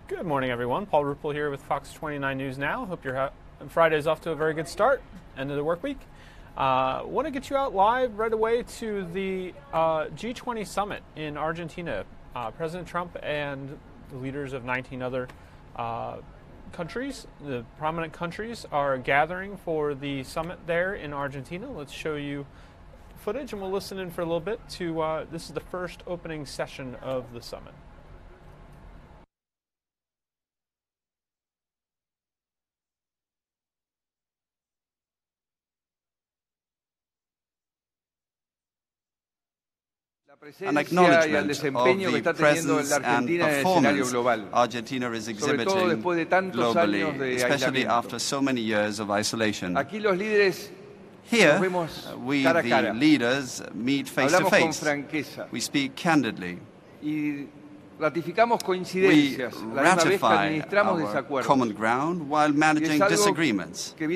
Good morning, everyone. Paul Ruppel here with Fox 29 News Now. Hope your Friday's off to a very good start, end of the work week. Want to get you out live right away to the G20 summit in Argentina. President Trump and the leaders of 19 other countries, the prominent countries, are gathering for the summit there in Argentina. Let's show you footage and we'll listen in for a little bit to, this is the first opening session of the summit. An acknowledgement of the presence and performance Argentina is exhibiting globally, especially after so many years of isolation. Here, we, the leaders, meet face to face. We speak candidly. We ratify our common ground while managing disagreements. And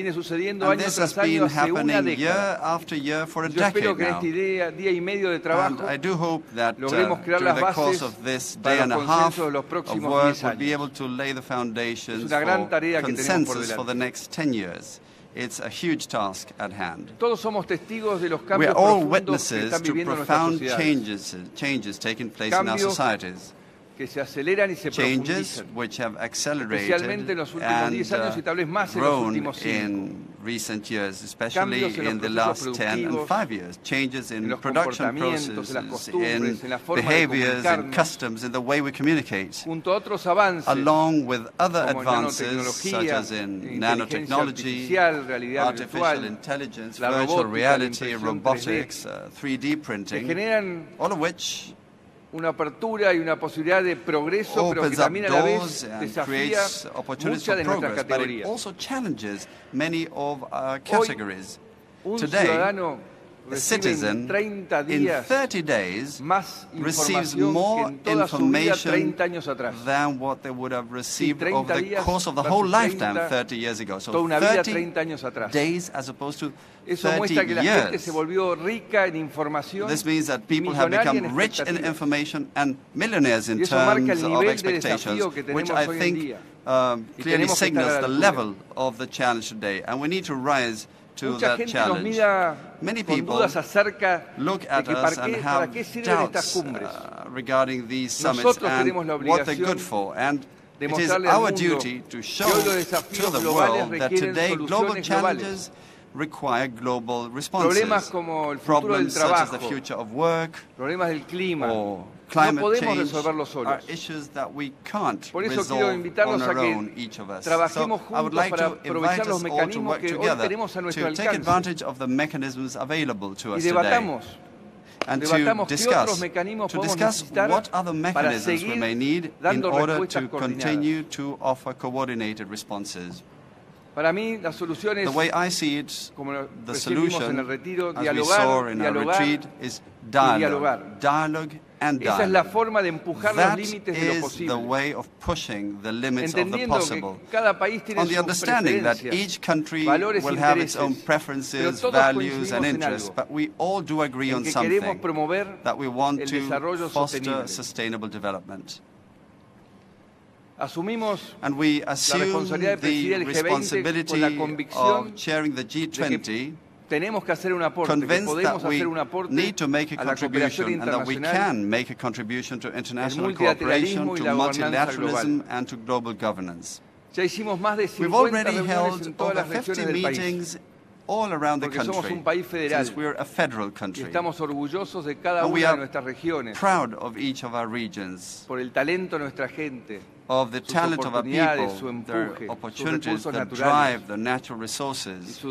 this has been happening year after year for a decade now. And I do hope that during the course of this day and a half of work, we'll be able to lay the foundations for consensus for the next 10 years. It's a huge task at hand. We are all witnesses to profound changes taking place in our societies. Changes which have accelerated and grown in recent years, especially in the last 10 and 5 years. Changes in production processes, in behaviors, in customs, in the way we communicate, along with other advances such as in nanotechnology, artificial intelligence, virtual reality, robotics, 3D printing, all of which una apertura y una posibilidad de progreso, pero que también a la vez desafía muchas de nuestras categorías. But it also challenges many of our categories. Today, a citizen in 30 days receives more information than what they would have received over the course of the whole lifetime 30 years ago. So 30 days as opposed to 30 years. This means that people have become rich in information and millionaires in terms of expectations, which I think clearly signals the level of the challenge today. And we need to rise to that challenge. Many people look at us and have doubts regarding these summits and what they're good for. And it is our duty to show to the world that today global challenges require global responses. Problems such as the future of work or climate change are issues that we can't resolve on our own, each of us. So I would like to invite us all to work together to take advantage of the mechanisms available to us today and to discuss what other mechanisms we may need in order to continue to offer coordinated responses. The way I see it, the solution, as we saw in our retreat, is dialogue. Dialogue and dialogue. That is the way of pushing the limits of the possible. On the understanding that each country will have its own preferences, values and interests, but we all do agree on something, that we want to foster sustainable development. And we assume the responsibility of chairing the G20, convinced that we need to make a contribution and that we can make a contribution to international cooperation, to multilateralism and to global governance. We've already held over 50 meetings all around the country, since we're a federal country. And we are proud of each of our regions, of the talent of our people, their opportunities, their drive, their natural resources,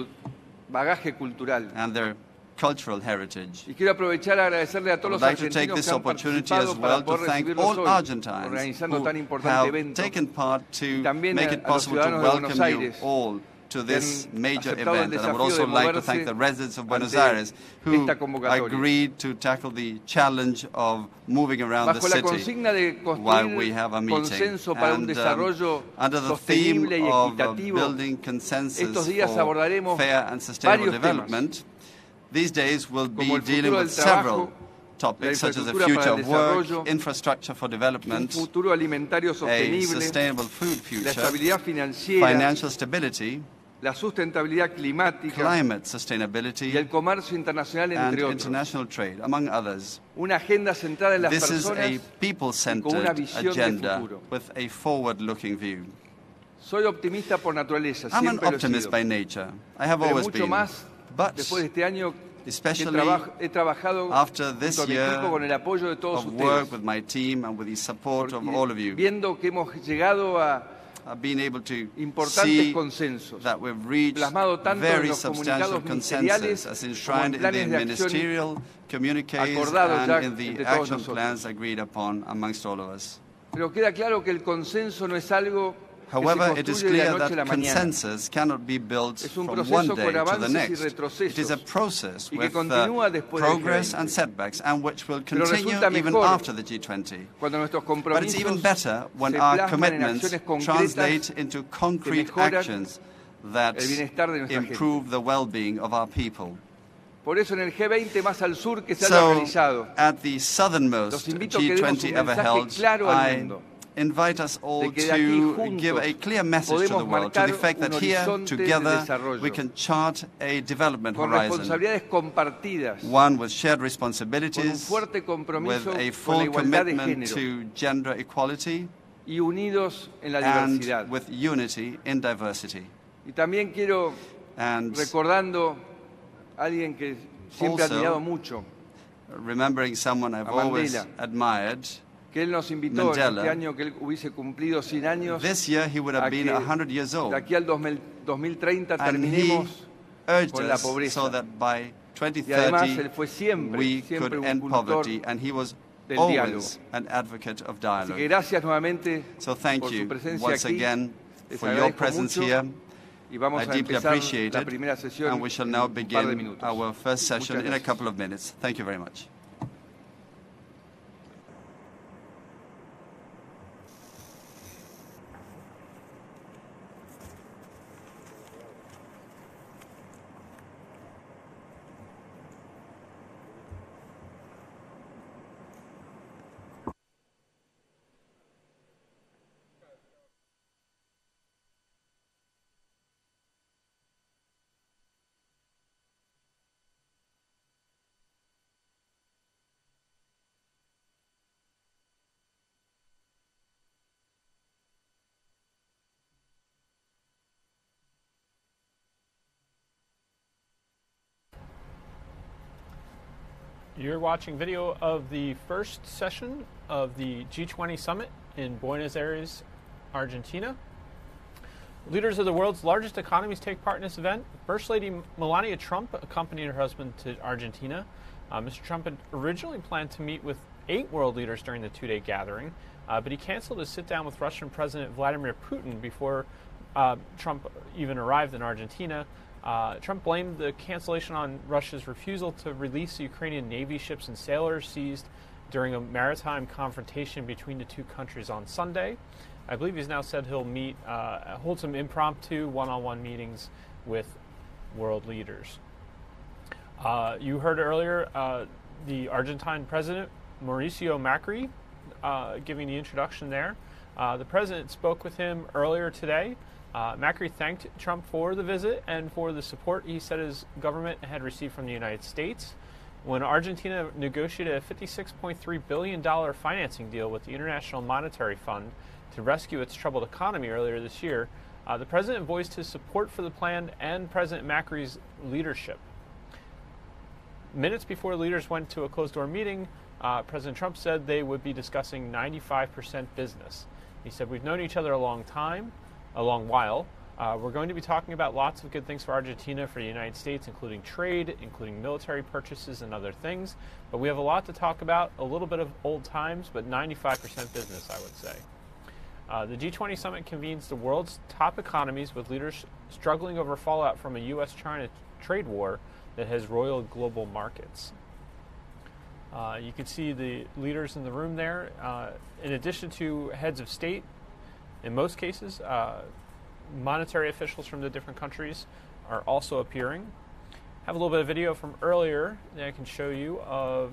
and their cultural heritage. I would like to take this opportunity as well to thank all Argentines who have taken part to make it possible to welcome you all to this major event. And I would also like to thank the residents of Buenos Aires who agreed to tackle the challenge of moving around the city while we have a meeting. And under the theme of building consensus for fair and sustainable development, these days we'll be dealing with several topics such as the future of work, infrastructure for development, un futuro alimentario a sostenible, sustainable food la future, estabilidad financiera, financial stability, la sustentabilidad climática climate y sustainability, el comercio internacional, and entre otros. international trade, among others. Una agenda centrada en las This is a personas y con una people-centered visión de agenda futuro. with a forward-looking view. Soy optimista por naturaleza, I'm an siempre lo he optimist sido. by nature. I have Pero always mucho been. más But después de este año que especially he trabajado after this junto a mi year equipo con el apoyo de todos of work ustedes. with my team and with the support of Y all of you, viendo que hemos llegado a I've been able to importantes see consensos, that we've reached plasmado tanto en very los substantial comunicados consensus ministeriales as como enshrined en in the planes de acción ministerial communiques acordados ya and in the entre todos action nosotros. plans agreed upon amongst all of us. Pero queda claro que el consenso no es algo que However, se it is construye de clear la noche a la that mañana. consensus cannot be built Es un from proceso one con day to the avances y next. retrocesos It is a process y que with continúa después del progress G20. and setbacks, and which will Pero continue resulta even mejor after the G20. cuando nuestros But it's even compromisos better when se our plasman en commitments acciones concretas translate into concrete mejoran actions that el bienestar de nuestra improve the well-being of our people. Por eso en el G20 más al sur que se haya So, organizado, at the southernmost los invito a que demos un G20 ever mensaje held, claro al I mundo invite us all de que de aquí to juntos give a clear message to the podemos world, to the marcar fact that un here, horizonte de together, desarrollo we can chart a development con horizon, responsabilidades compartidas, one with shared con un responsibilities, fuerte with compromiso a con la full igualdad de commitment género to gender equality, y unidos en la and diversidad. with unity in diversity. Y también quiero, And recordando a alguien que siempre he Also, admirado mucho, remembering someone I've a always Mandela, admired, que él nos invitó en Mandela, este año que él hubiese cumplido 100 años, this year he would have a been que 100 years old. de aquí al 2030 And he terminemos urged con la us pobreza. so that by Y además él 2030 fue siempre we could un end cultor poverty, and he was del always diálogo. an advocate of Así dialogue. que gracias nuevamente So thank por su you presencia once aquí. again Les for your agradezco presence mucho here. y vamos I a deeply empezar appreciate la it, primera sesión and we shall en now un par de begin minutos. our first session Muchas in a gracias. couple of minutes. Thank you very much. You're watching video of the first session of the G20 summit in Buenos Aires, Argentina. Leaders of the world's largest economies take part in this event. First Lady Melania Trump accompanied her husband to Argentina. Mr. Trump had originally planned to meet with 8 world leaders during the 2-day gathering, but he canceled his sit-down with Russian President Vladimir Putin before Trump even arrived in Argentina. Trump blamed the cancellation on Russia's refusal to release Ukrainian Navy ships and sailors seized during a maritime confrontation between the two countries on Sunday. I believe he's now said he'll hold some impromptu one-on-one meetings with world leaders. You heard earlier the Argentine president, Mauricio Macri, giving the introduction there. The president spoke with him earlier today. Macri thanked Trump for the visit and for the support he said his government had received from the United States. When Argentina negotiated a $56.3 billion financing deal with the International Monetary Fund to rescue its troubled economy earlier this year, the president voiced his support for the plan and President Macri's leadership. Minutes before leaders went to a closed-door meeting, President Trump said they would be discussing 95% business. He said, "We've known each other a long while. We're going to be talking about lots of good things for Argentina, for the United States, including trade, including military purchases and other things. But we have a lot to talk about, a little bit of old times, but 95% business, I would say." The G20 summit convenes the world's top economies with leaders struggling over fallout from a U.S.-China trade war that has roiled global markets. You can see the leaders in the room there. In addition to heads of state, in most cases, monetary officials from the different countries are also appearing. I have a little bit of video from earlier that I can show you of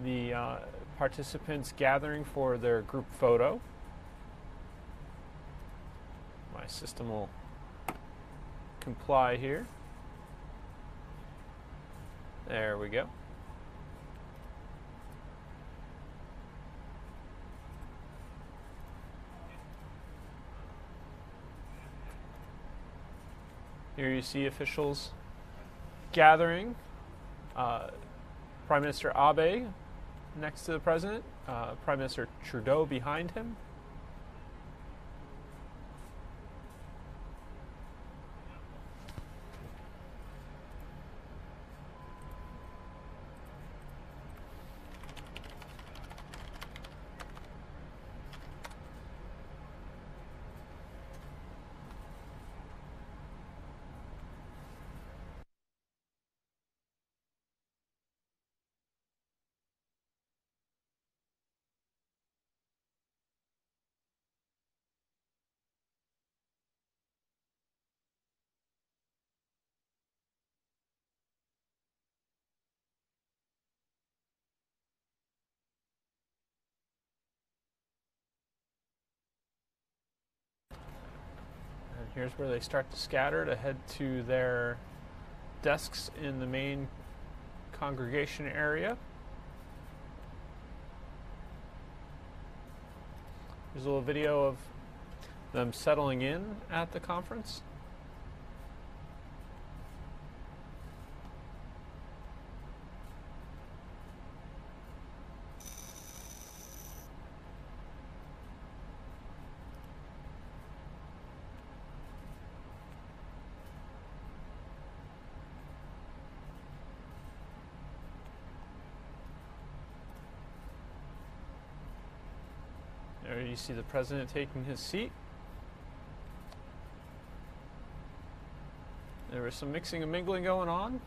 the participants gathering for their group photo. My system will comply here. There we go. Here you see officials gathering. Prime Minister Abe next to the president, Prime Minister Trudeau behind him. Here's where they start to scatter to head to their desks in the main congregation area. Here's a little video of them settling in at the conference. There you see the president taking his seat. There was some mixing and mingling going on.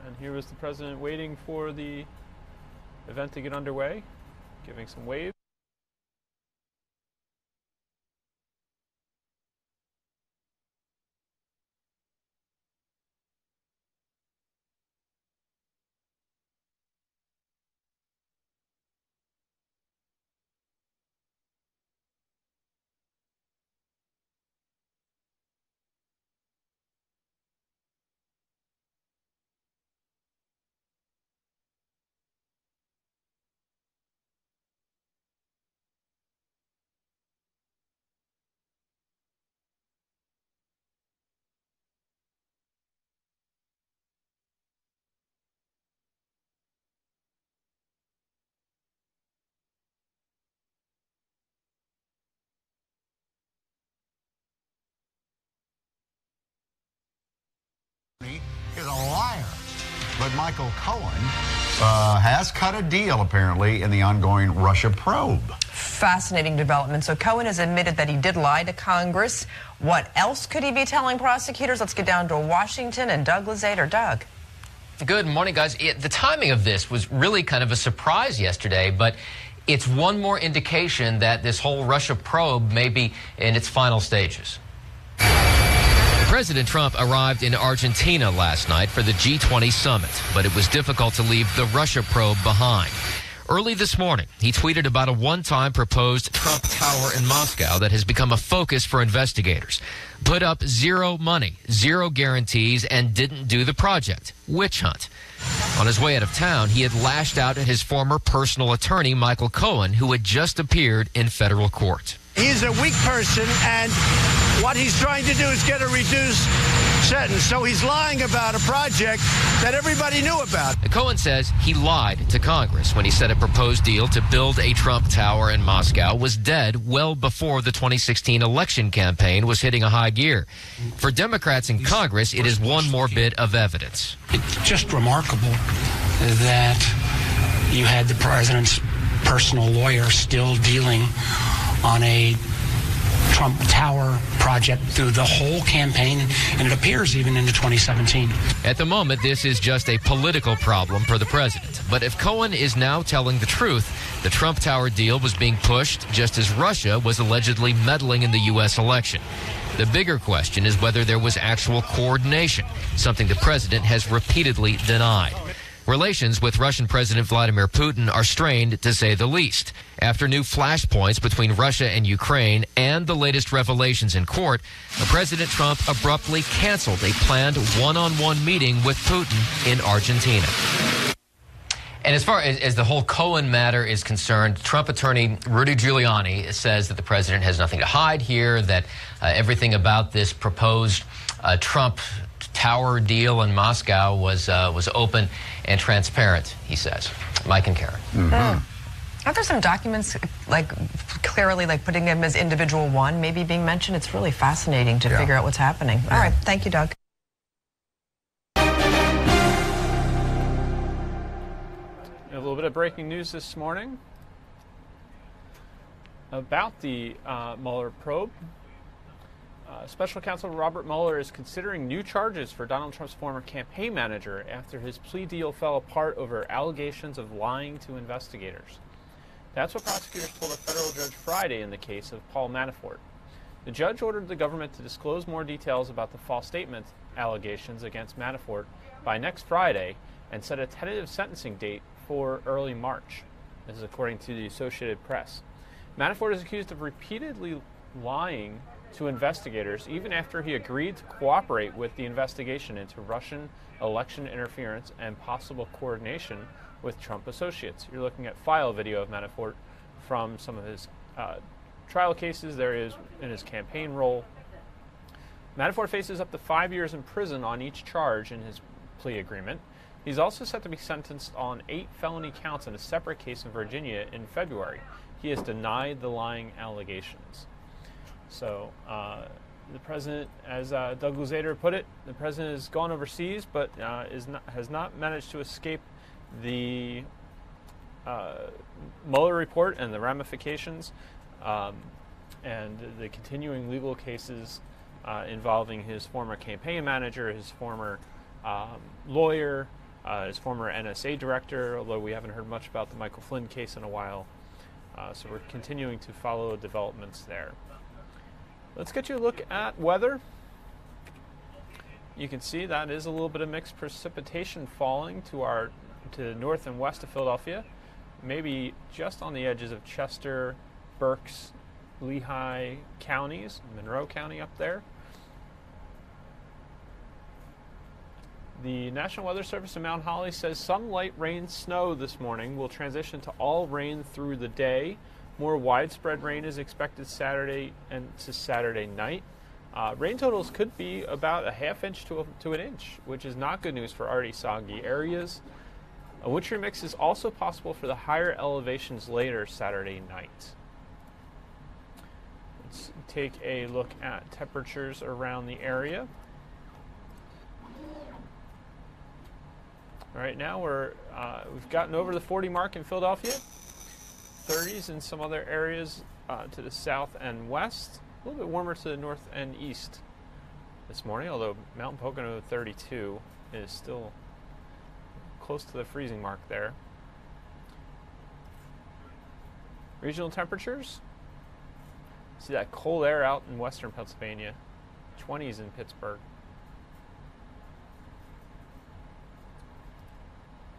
And here was the president waiting for the event to get underway, giving some waves. Is a liar. But Michael Cohen has cut a deal, apparently, in the ongoing Russia probe. Fascinating development. So Cohen has admitted that he did lie to Congress. What else could he be telling prosecutors? Let's get down to Washington and Doug Lazader. Doug. Good morning, guys. The timing of this was really kind of a surprise yesterday, but it's one more indication that this whole Russia probe may be in its final stages. President Trump arrived in Argentina last night for the G20 summit, but it was difficult to leave the Russia probe behind. Early this morning, he tweeted about a one-time proposed Trump Tower in Moscow that has become a focus for investigators. Put up zero money, zero guarantees, and didn't do the project. Witch hunt. On his way out of town, he had lashed out at his former personal attorney, Michael Cohen, who had just appeared in federal court. He's a weak person, and what he's trying to do is get a reduced sentence. So he's lying about a project that everybody knew about. Cohen says he lied to Congress when he said a proposed deal to build a Trump Tower in Moscow was dead well before the 2016 election campaign was hitting a high gear. For Democrats in Congress, it is one more bit of evidence. It's just remarkable that you had the president's personal lawyer still dealing on a Trump Tower project through the whole campaign, and it appears even into 2017. At the moment, this is just a political problem for the president. But if Cohen is now telling the truth, the Trump Tower deal was being pushed just as Russia was allegedly meddling in the U.S. election. The bigger question is whether there was actual coordination, something the president has repeatedly denied. Relations with Russian President Vladimir Putin are strained, to say the least. After new flashpoints between Russia and Ukraine and the latest revelations in court, President Trump abruptly canceled a planned one-on-one meeting with Putin in Argentina. And as far as the whole Cohen matter is concerned, Trump attorney Rudy Giuliani says that the president has nothing to hide here, that everything about this proposed Trump Tower deal in Moscow was open and transparent, he says. Mike and Karen. Aren't there some documents, clearly putting him as individual one maybe being mentioned? It's really fascinating to figure out what's happening. All right. Thank you, Doug. A little bit of breaking news this morning about the Mueller probe. Special Counsel Robert Mueller is considering new charges for Donald Trump's former campaign manager after his plea deal fell apart over allegations of lying to investigators. That's what prosecutors told a federal judge Friday in the case of Paul Manafort. The judge ordered the government to disclose more details about the false statement allegations against Manafort by next Friday and set a tentative sentencing date for early March. This is according to the Associated Press. Manafort is accused of repeatedly lying to investigators even after he agreed to cooperate with the investigation into Russian election interference and possible coordination with Trump associates. You're looking at file video of Manafort from some of his trial cases. There is in his campaign role. Manafort faces up to 5 years in prison on each charge in his plea agreement. He's also set to be sentenced on 8 felony counts in a separate case in Virginia in February. He has denied the lying allegations. So the president, as Doug Luzader put it, the president has gone overseas, but has not managed to escape the Mueller report and the ramifications and the continuing legal cases involving his former campaign manager, his former lawyer, his former NSA director, although we haven't heard much about the Michael Flynn case in a while. So we're continuing to follow developments there. Let's get you a look at weather. You can see that is a little bit of mixed precipitation falling to the north and west of Philadelphia, maybe just on the edges of Chester, Berks, Lehigh counties, Monroe County up there. The National Weather Service in Mount Holly says some light rain snow this morning will transition to all rain through the day. More widespread rain is expected Saturday and to Saturday night. Rain totals could be about a ½ inch to an inch, which is not good news for already soggy areas. A wintry mix is also possible for the higher elevations later Saturday night. Let's take a look at temperatures around the area. Right now we've gotten over the 40 mark in Philadelphia. 30s in some other areas to the south and west. A little bit warmer to the north and east this morning, although Mount Pocono 32 is still close to the freezing mark there. Regional temperatures. See that cold air out in western Pennsylvania. 20s in Pittsburgh.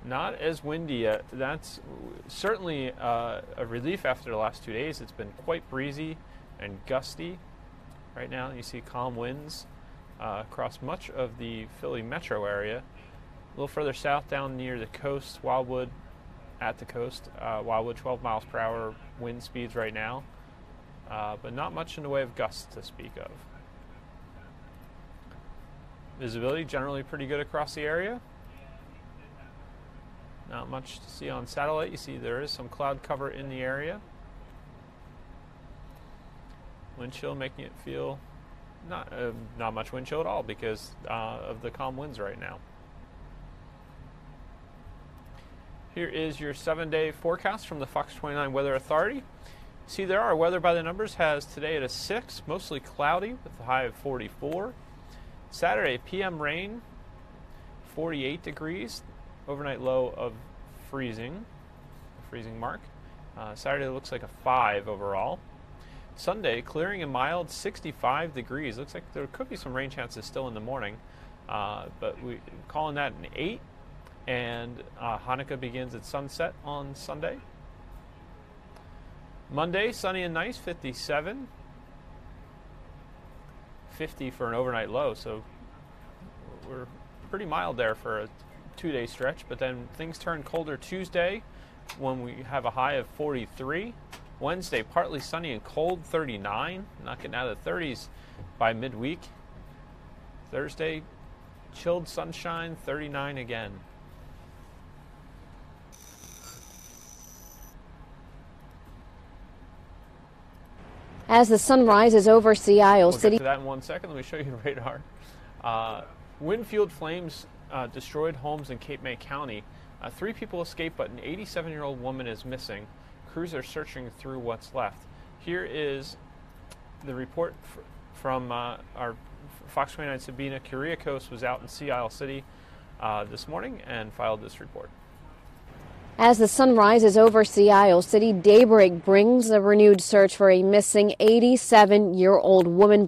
Not as windy yet. That's certainly a relief after the last 2 days. It's been quite breezy and gusty. Right now you see calm winds across much of the Philly metro area. A little further south down near the coast, Wildwood at the coast. Wildwood 12 miles per hour wind speeds right now. But not much in the way of gusts to speak of. Visibility generally pretty good across the area. Not much to see on satellite. You see there is some cloud cover in the area. Wind chill making it feel not much wind chill at all because of the calm winds right now. Here is your 7-day forecast from the Fox 29 Weather Authority. See there, our weather by the numbers has today at a 6, mostly cloudy with a high of 44. Saturday, PM rain, 48 degrees, overnight low of freezing mark. Saturday looks like a 5 overall. Sunday, clearing and mild, 65 degrees. Looks like there could be some rain chances still in the morning, but we're calling that an 8. And Hanukkah begins at sunset on Sunday. Monday, sunny and nice, 57. 50 for an overnight low, so we're pretty mild there for a 2-day stretch. But then things turn colder Tuesday when we have a high of 43. Wednesday, partly sunny and cold, 39. Not getting out of the 30s by midweek. Thursday, chilled sunshine, 39 again. As the sun rises over Seattle City. We'll get to that in 1 second. Let me show you the radar. Wind-fueled flames destroyed homes in Cape May County. 3 people escaped, but an 87-year-old woman is missing. Crews are searching through what's left. Here is the report from our Fox 29 Sabina Kyriakos was out in Seattle City this morning and filed this report. As the sun rises over Seattle City, daybreak brings a renewed search for a missing 87-year-old woman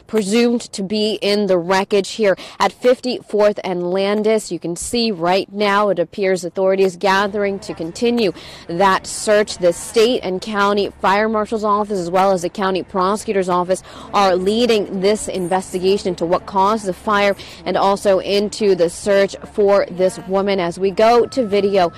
presumed to be in the wreckage here at 54th and Landis. You can see right now it appears authorities gathering to continue that search. The state and county fire marshal's office as well as the county prosecutor's office are leading this investigation into what caused the fire and also into the search for this woman. As we go to video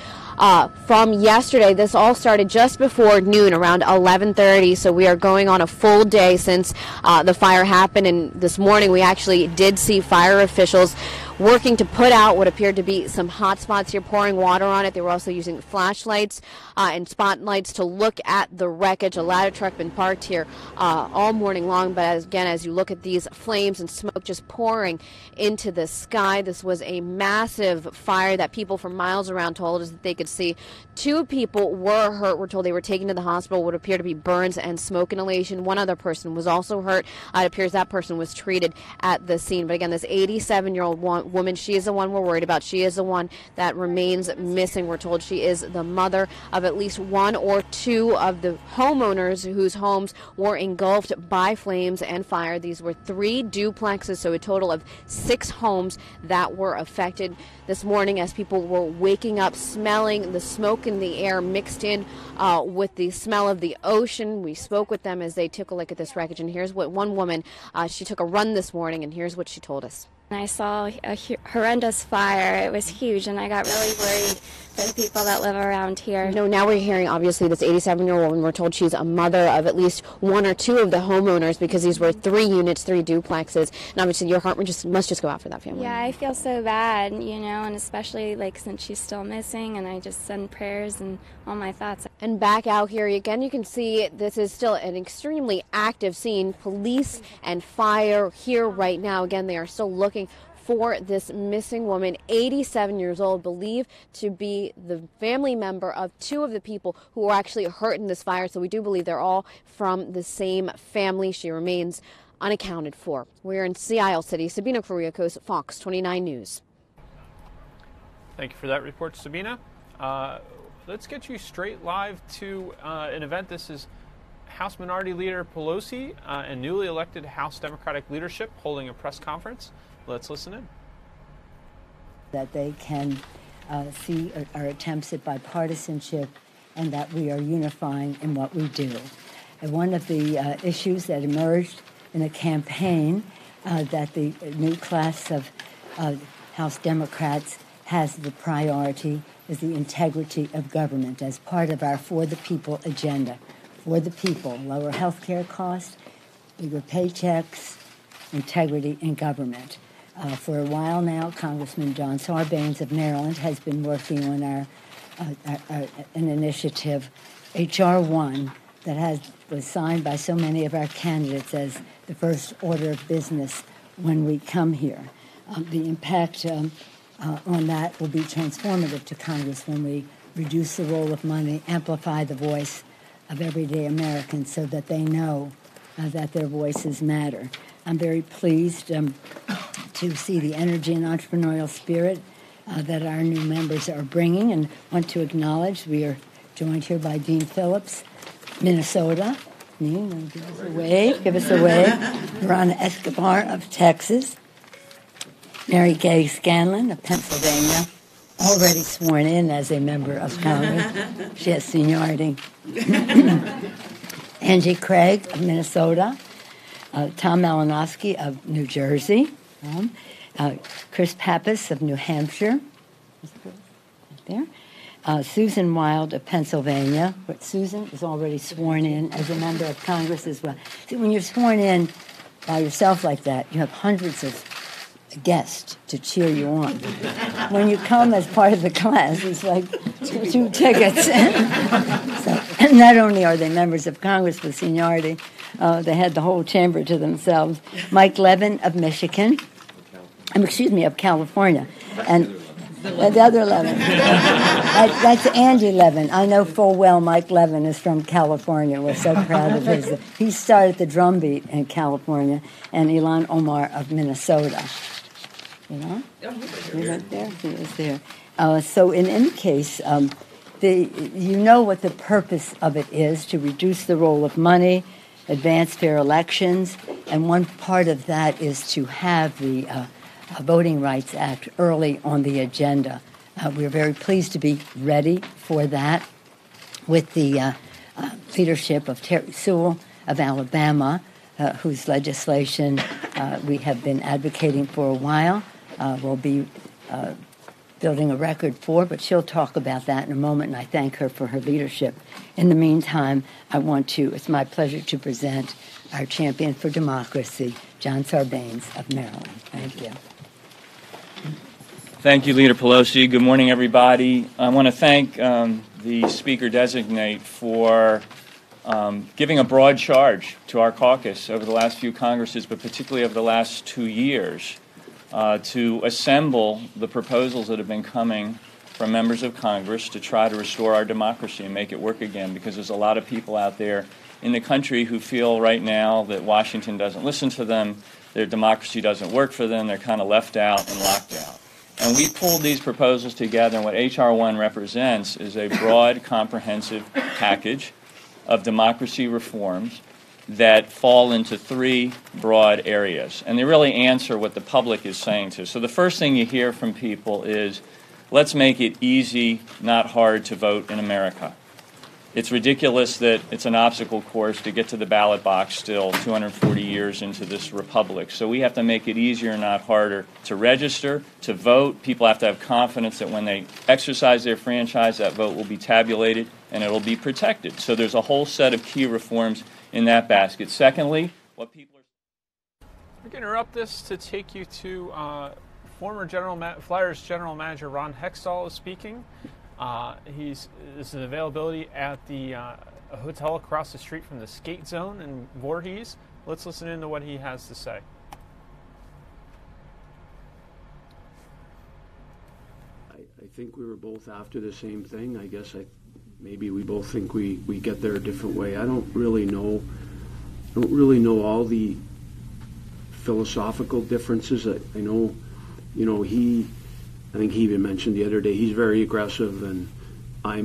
from yesterday, this all started just before noon, around 11:30. So we are going on a full day since the fire happened. And this morning, we actually did see fire officials working to put out what appeared to be some hot spots here, pouring water on it. They were also using flashlights and spotlights to look at the wreckage. A ladder truck been parked here all morning long. But as you look at these flames and smoke just pouring into the sky, this was a massive fire that people from miles around told us that they could see. 2 people were hurt. We're told they were taken to the hospital. What appear to be burns and smoke inhalation. 1 other person was also hurt. It appears that person was treated at the scene. But again, this 87-year-old woman, she is the one we're worried about. She is the one that remains missing. We're told she is the mother of at least 1 or 2 of the homeowners whose homes were engulfed by flames and fire. These were 3 duplexes, so a total of 6 homes that were affected this morning as people were waking up smelling the smoke in the air mixed in with the smell of the ocean. We spoke with them as they took a look at this wreckage, and here's what one woman, she took a run this morning, and here's what she told us. I saw a horrendous fire. It was huge, and I got really worried for the people that live around here. Now we're hearing, obviously, this 87-year-old woman. We're told she's a mother of at least 1 or 2 of the homeowners because these were 3 units, 3 duplexes. And obviously, your heart must just go out for that family. Yeah, I feel so bad, and especially since she's still missing, and I just send prayers and all my thoughts. And back out here again, you can see this is still an extremely active scene. Police and fire here right now. Again, they are still looking for this missing woman, 87 years old, believed to be the family member of 2 of the people who were actually hurt in this fire. So we do believe they're all from the same family. She remains unaccounted for. We're in Seattle City. Sabina Kyriakos, Fox 29 News. Thank you for that report, Sabina. Let's get you straight live to an event. This is House Minority Leader Pelosi and newly elected House Democratic leadership holding a press conference. Let's listen in. That they can see our attempts at bipartisanship and that we are unifying in what we do. And one of the issues that emerged in the campaign that the new class of House Democrats has the priority is the integrity of government as part of our For the People agenda. For the people, lower health care costs, bigger paychecks, integrity in government. For a while now, Congressman John Sarbanes of Maryland has been working on an initiative, H.R. 1, that was signed by so many of our candidates as the first order of business when we come here. The impact on that will be transformative to Congress when we reduce the role of money, amplify the voice of everyday Americans so that they know that their voices matter. I'm very pleased to see the energy and entrepreneurial spirit that our new members are bringing, and want to acknowledge we are joined here by Dean Phillips, Minnesota. Dean, give us a wave. Give us a wave. Ron Escobar of Texas. Mary Kay Scanlon of Pennsylvania, already sworn in as a member of Congress. She has seniority. Angie Craig of Minnesota. Tom Malinowski of New Jersey. Chris Pappas of New Hampshire. Right there. Susan Wild of Pennsylvania. But Susan is already sworn in as a member of Congress as well. See, when you're sworn in by yourself like that, you have hundreds of guests to cheer you on. When you come as part of the class, it's like two tickets. So, and not only are they members of Congress with seniority, they had the whole chamber to themselves. Mike Levin of Michigan, of California, and the other Levin. That's Andy Levin. I know full well Mike Levin is from California. We're so proud of his. He started the drumbeat in California, and Ilan Omar of Minnesota. You know? He's right there. He is there. So in any case, you know what the purpose of it is, to reduce the role of money, advance fair elections, and one part of that is to have the Voting Rights Act early on the agenda. We're very pleased to be ready for that with the leadership of Terry Sewell of Alabama, whose legislation we have been advocating for a while. We'll be building a record for, but she'll talk about that in a moment, and I thank her for her leadership. In the meantime, it's my pleasure to present our champion for democracy, John Sarbanes of Maryland. Thank you. Thank you, Leader Pelosi. Good morning, everybody. I want to thank the Speaker-designate for giving a broad charge to our caucus over the last few Congresses, but particularly over the last 2 years, to assemble the proposals that have been coming from members of Congress to try to restore our democracy and make it work again, because there's a lot of people out there in the country who feel right now that Washington doesn't listen to them, their democracy doesn't work for them, they're kind of left out and locked out. And we pulled these proposals together, and what H.R. 1 represents is a broad, comprehensive package of democracy reforms that fall into 3 broad areas. And they really answer what the public is saying to. So the first thing you hear from people is, let's make it easy, not hard, to vote in America. It's ridiculous that it's an obstacle course to get to the ballot box still 240 years into this republic. So we have to make it easier, not harder, to register, to vote. People have to have confidence that when they exercise their franchise, that vote will be tabulated and it will be protected. So there's a whole set of key reforms in that basket. Secondly, what people are... We're going to interrupt this to take you to former Flyers General Manager Ron Hextall is speaking. This is availability at the hotel across the street from the skate zone in Voorhees. Let's listen into what he has to say. I think we were both after the same thing. I guess maybe we both think we get there a different way. I don't really know all the philosophical differences. I know, I think he even mentioned the other day, he's very aggressive, and I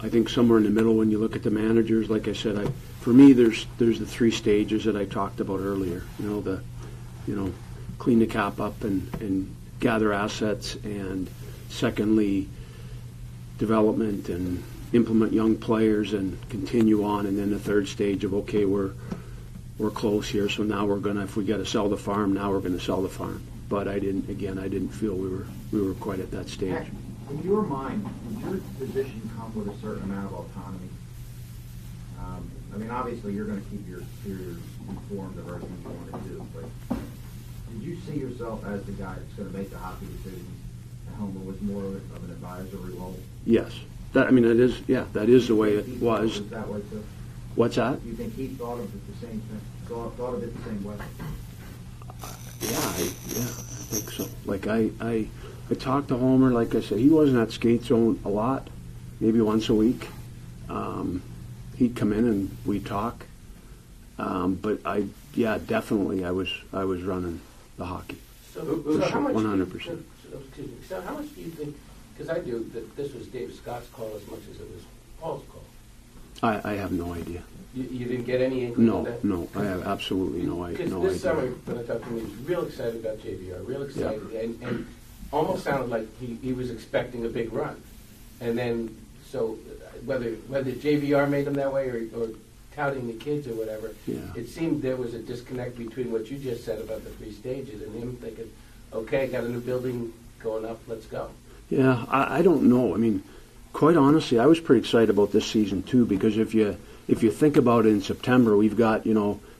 think somewhere in the middle when you look at the managers. Like I said, for me, there's the 3 stages that I talked about earlier. Clean the cap up and gather assets, and secondly, development and implement young players and continue on, and then the 3rd stage of, okay, we're close here, so now if we got to sell the farm, now we're going to sell the farm. But I didn't feel we were quite at that stage. In your mind, does your position come with a certain amount of autonomy? Obviously you're going to keep your superiors informed of everything you want to do, but did you see yourself as the guy that's going to make the hockey decisions, and Homer was more of an advisory role? Yes. That is the way it was. Was that way too? What's that? You think he thought of it the same thing? Thought of it the same way? I think so. Like I talked to Homer. Like I said, he wasn't at skate zone a lot, maybe once a week. he'd come in and we'd talk. But definitely I was running the hockey. So, how much 100%. Excuse me. So how much do you think, because I do, that this was Dave Scott's call as much as it was Paul's call? I have no idea. You didn't get any inkling of that? No, I have absolutely no idea. Because this summer, when I talked to him, he was real excited about JVR, real excited, and almost sounded like he was expecting a big run. And then, so whether JVR made him that way or touting the kids or whatever, it seemed there was a disconnect between what you just said about the 3 stages and him thinking, okay, got a new building going up, let's go. Yeah, I don't know. I mean, quite honestly, I was pretty excited about this season too, because if you think about it, in September, we've got,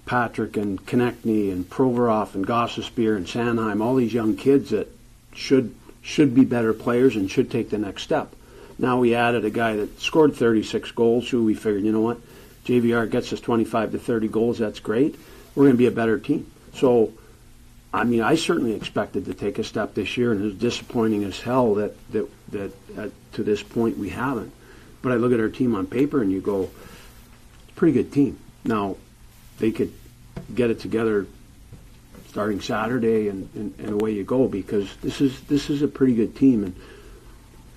Patrick and Konechny and Provorov and Gostisbehere and Sanheim, all these young kids that should be better players and should take the next step. Now we added a guy that scored 36 goals, who we figured, you know what, JVR gets us 25 to 30 goals, that's great. We're going to be a better team. So, I mean, I certainly expected to take a step this year, and it was disappointing as hell that to this point we haven't. But I look at our team on paper and you go, it's a pretty good team. Now, they could get it together starting Saturday and away you go, because this is a pretty good team. And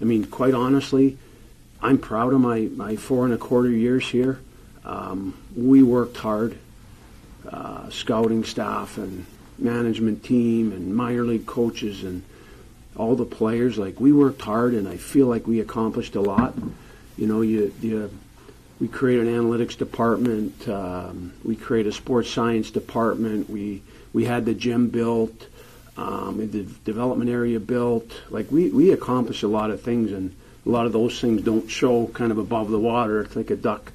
I mean, quite honestly, I'm proud of my 4.25 years here. We worked hard, scouting staff and management team and minor league coaches and all the players. Like, we worked hard, and I feel like we accomplished a lot. We created an analytics department. We created a sports science department. We had the gym built, the development area built. Like, we accomplished a lot of things, and a lot of those things don't show kind of above the water. It's like a duck,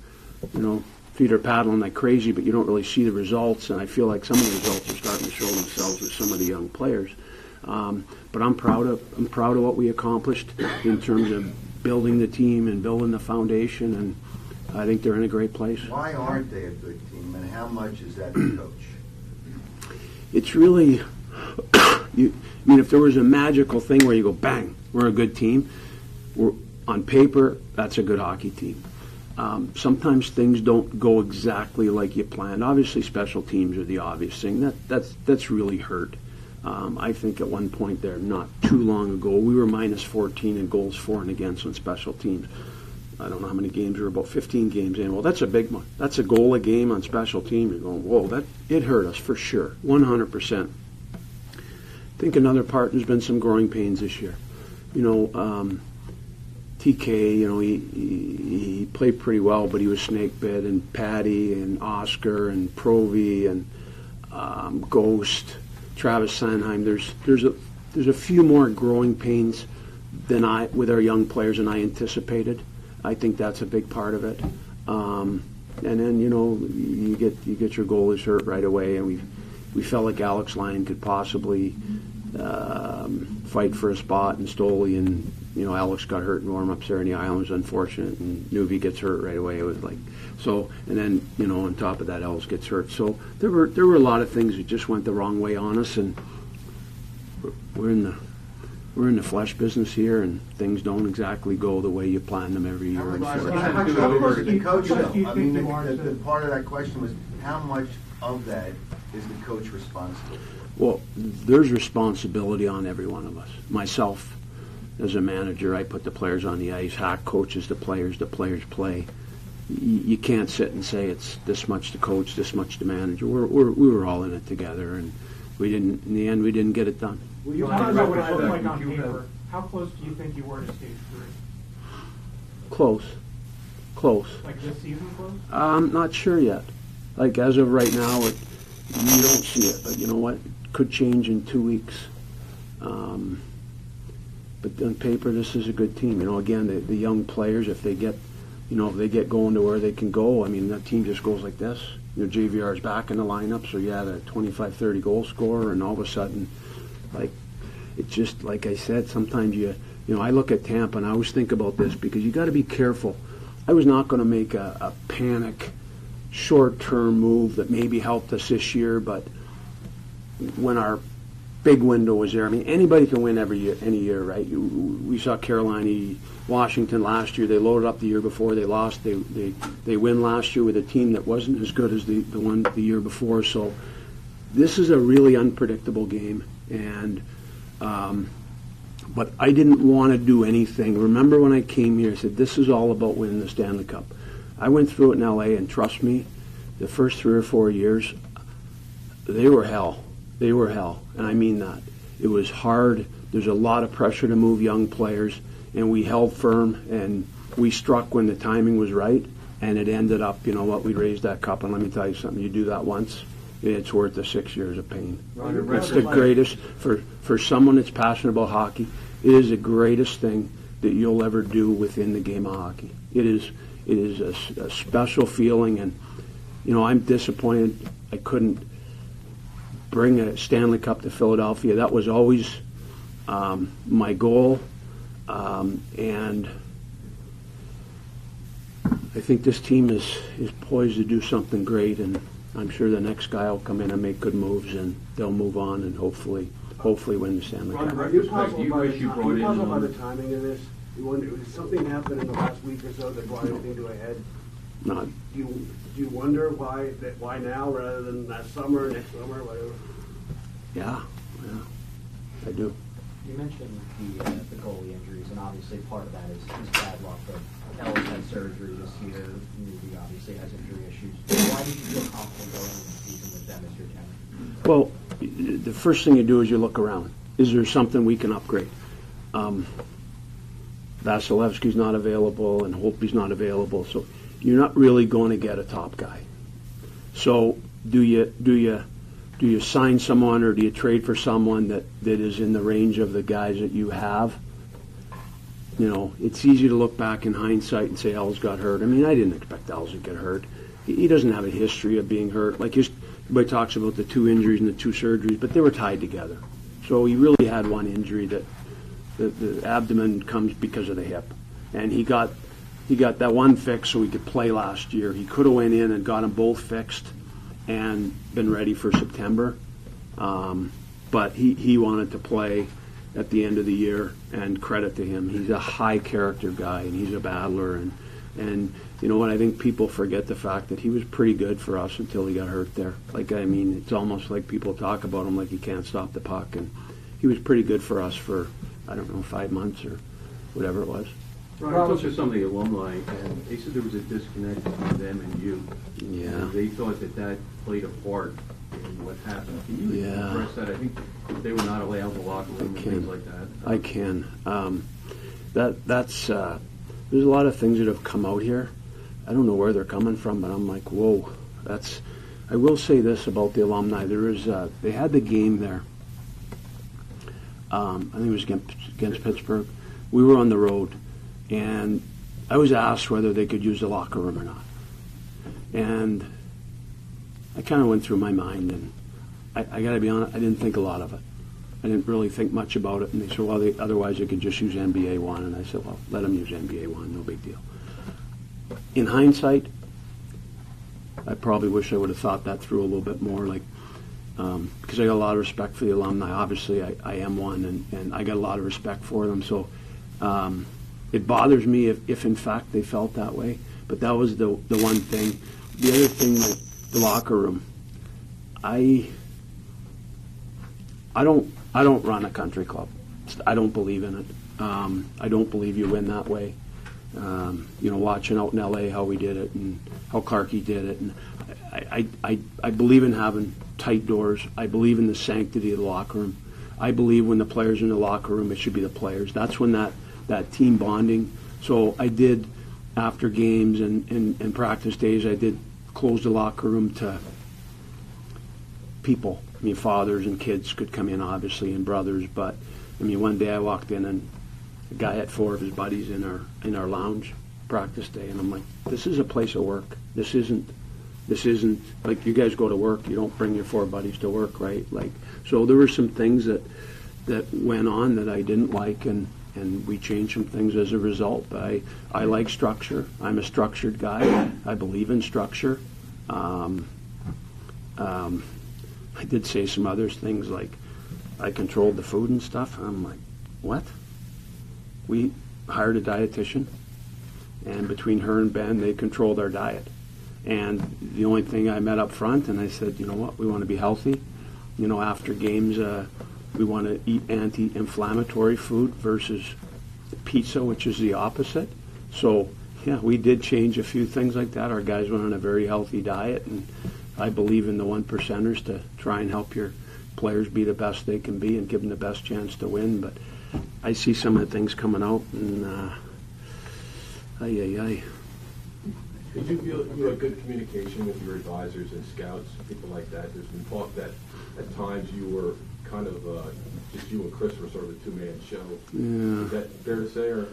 feet are paddling like crazy, but you don't really see the results. And I feel like some of the results are starting to show themselves with some of the young players. But I'm proud of what we accomplished in terms of building the team and building the foundation, and I think they're in a great place. Why aren't they a good team, and how much is that the coach? It's really, if there was a magical thing where you go, bang, we're a good team, on paper, that's a good hockey team. Sometimes things don't go exactly like you planned. Obviously, special teams are the obvious thing. That's really hurt. I think at one point there, not too long ago, we were -14 in goals for and against on special teams. I don't know how many games, we were about 15 games in. Well, that's a big one. That's a goal a game on special teams. You're going, whoa, it hurt us for sure, 100%. I think another part, there's been some growing pains this year. TK, he played pretty well, but he was snake bit, and Patty and Oscar and Provy and Ghost, Travis Sanheim. There's a few more growing pains with our young players than I anticipated. I think that's a big part of it. And then you get your goalies hurt right away, and we felt like Alex Lyon could possibly fight for a spot in Stoli, and Alex got hurt in warm-ups there in the Islanders, unfortunate, and Nuvi gets hurt right away. It was like so, and then on top of that, Ellis gets hurt. So there were a lot of things that just went the wrong way on us, and we're in the flesh business here, and things don't exactly go the way you plan them every year. The coach, though. I mean, the part of that question was, how much of that is the coach responsible for? Well, there's responsibility on every one of us. Myself, as a manager, I put the players on the ice. Hack coaches the players play. You can't sit and say it's this much the coach, this much the manager. We were all in it together, and in the end, we didn't get it done. Well, you talked about what it looked like on paper. How close do you think you were to stage 3? Close. Like this season close? I'm not sure yet. Like, as of right now, you don't see it, but you know what? It could change in 2 weeks. But on paper, this is a good team. Again, the young players, if they get going to where they can go, I mean, that team just goes like this. JVR is back in the lineup, so you had a 25, 30 goal scorer, and all of a sudden, it's just like I said. Sometimes I look at Tampa and I always think about this, because you got to be careful. I was not going to make a panic, short-term move that maybe helped us this year, but when our big window was there. I mean, anybody can win any year, right? We saw Carolina, Washington last year. They loaded up the year before. They lost. They win last year with a team that wasn't as good as the one the year before. So this is a really unpredictable game. And but I didn't want to do anything. Remember when I came here, I said, this is all about winning the Stanley Cup. I went through it in L.A., and trust me, the first 3 or 4 years, they were hell. They were hell, and I mean that. It was hard. There's a lot of pressure to move young players, and we held firm, and we struck when the timing was right, and it ended up, you know what, we raised that cup, and let me tell you something, you do that once, it's worth the 6 years of pain. It's the greatest, for someone that's passionate about hockey, it is the greatest thing that you'll ever do within the game of hockey. It is a special feeling, and, you know, I'm disappointed I couldn't bring a Stanley Cup to Philadelphia. That was always my goal, and I think this team is poised to do something great, and I'm sure the next guy will come in and make good moves, and they'll move on and hopefully win the Stanley Cup. Are you puzzled by the timing of this? You wonder, did something happen in the last week or so that brought everything to a head? Not. Do you wonder why now rather than last summer, next summer, whatever? Yeah, I do. You mentioned the goalie injuries, and obviously part of that is bad luck. But Ellis had surgery this year. He obviously has injury issues. Why did you feel confident going into the season with them as your tenant? Well, the first thing you do is you look around. Is there something we can upgrade? Vasilevsky's not available, and Holtby's not available, so you're not really going to get a top guy. So do you sign someone, or do you trade for someone that is in the range of the guys that you have? You know, it's easy to look back in hindsight and say Els got hurt. I mean, I didn't expect Els to get hurt. He doesn't have a history of being hurt. Like, everybody talks about the 2 injuries and the 2 surgeries, but they were tied together. So he really had one injury that the abdomen comes because of the hip, and he got that one fixed so he could play last year. He could have went in and got them both fixed and been ready for September, but he wanted to play at the end of the year, and credit to him. He's a high character guy, and he's a battler, and you know what, I think people forget the fact that he was pretty good for us until he got hurt there. Like, I mean, it's almost like people talk about him like he can't stop the puck, and he was pretty good for us for, I don't know, 5 months or whatever it was. Right, I talked to some of the alumni, and they said there was a disconnect between them and you. Yeah. And they thought that played a part in what happened. Can you address that? I think they were not allowed in the locker room and things like that. I can. That's there's a lot of things that have come out here. I don't know where they're coming from, but I'm like, whoa. I will say this about the alumni. They had the game there. I think it was against Pittsburgh. We were on the road, and I was asked whether they could use the locker room or not. And I kind of went through my mind, and I got to be honest, I didn't think a lot of it. I didn't really think much about it. And they said, well, otherwise they could just use NBA 1. And I said, well, let them use NBA 1, no big deal. In hindsight, I probably wish I would have thought that through a little bit more, like, because I got a lot of respect for the alumni. Obviously, I am one, and I got a lot of respect for them. So it bothers me if in fact they felt that way. But that was the one thing. The other thing, the locker room. I don't run a country club. I don't believe in it. I don't believe you win that way. Watching out in L.A. how we did it and how Clarkie did it, and I believe in having tight doors. I believe in the sanctity of the locker room. I believe when the players are in the locker room, it should be the players. That's when that team bonding. So I did, after games and practice days, I did close the locker room to people. I mean, fathers and kids could come in, obviously, and brothers. But I mean, one day I walked in and a guy had 4 of his buddies in our lounge practice day, and I'm like, this is a place of work. This isn't like you guys go to work. You don't bring your 4 buddies to work, right? Like, so there were some things that went on that I didn't like, and we changed some things as a result. But I like structure. I'm a structured guy. I believe in structure. I did say some other things like I controlled the food and stuff. And I'm like, what? We hired a dietitian, and between her and Ben, they controlled our diet. And the only thing I met up front, and I said, you know what, we want to be healthy. You know, after games, we want to eat anti-inflammatory food versus pizza, which is the opposite. So, yeah, we did change a few things like that. Our guys went on a very healthy diet, and I believe in the 1%ers to try and help your players be the best they can be and give them the best chance to win. But I see some of the things coming out, and Did you feel you had good communication with your advisors and scouts, people like that? There's been talk that at times you were kind of just you and Chris were sort of a two-man show. Yeah. Is that fair to say, or?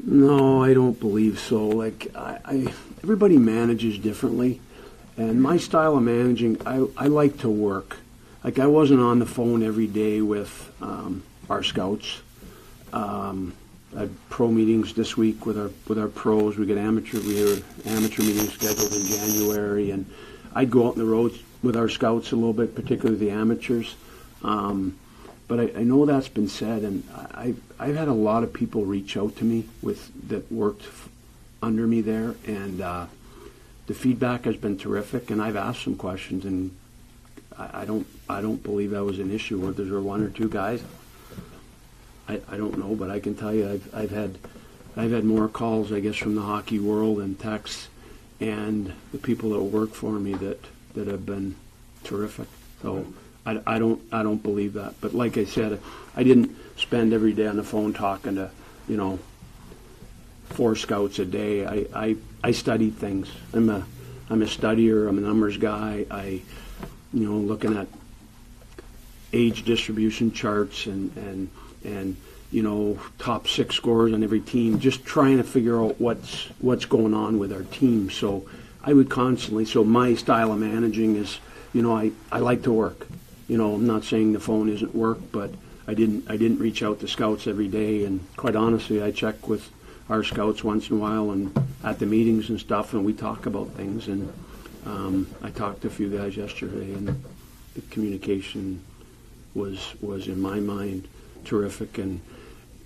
No, I don't believe so. Like, everybody manages differently, and my style of managing, I like to work. Like, I wasn't on the phone every day with our scouts. I had pro meetings this week with our pros. We had amateur meetings scheduled in January, and I'd go out on the road with our scouts a little bit, particularly the amateurs. But I know that's been said, and I've had a lot of people reach out to me that worked under me there, and the feedback has been terrific. And I've asked some questions, and I don't believe that was an issue. Whether there were one or two guys, I don't know, but I can tell you I've had more calls, I guess, from the hockey world and texts, and the people that work for me that have been terrific. So I don't believe that. But like I said, I didn't spend every day on the phone talking to 4 scouts a day. I studied things. I'm a studier. I'm a numbers guy. Looking at age distribution charts and top 6 scorers on every team, just trying to figure out what's going on with our team. So I would constantly. So my style of managing is, I like to work. I'm not saying the phone isn't work, but I didn't reach out to scouts every day. And quite honestly, I check with our scouts once in a while and at the meetings and stuff, and we talk about things. And I talked to a few guys yesterday, and the communication was in my mind terrific. And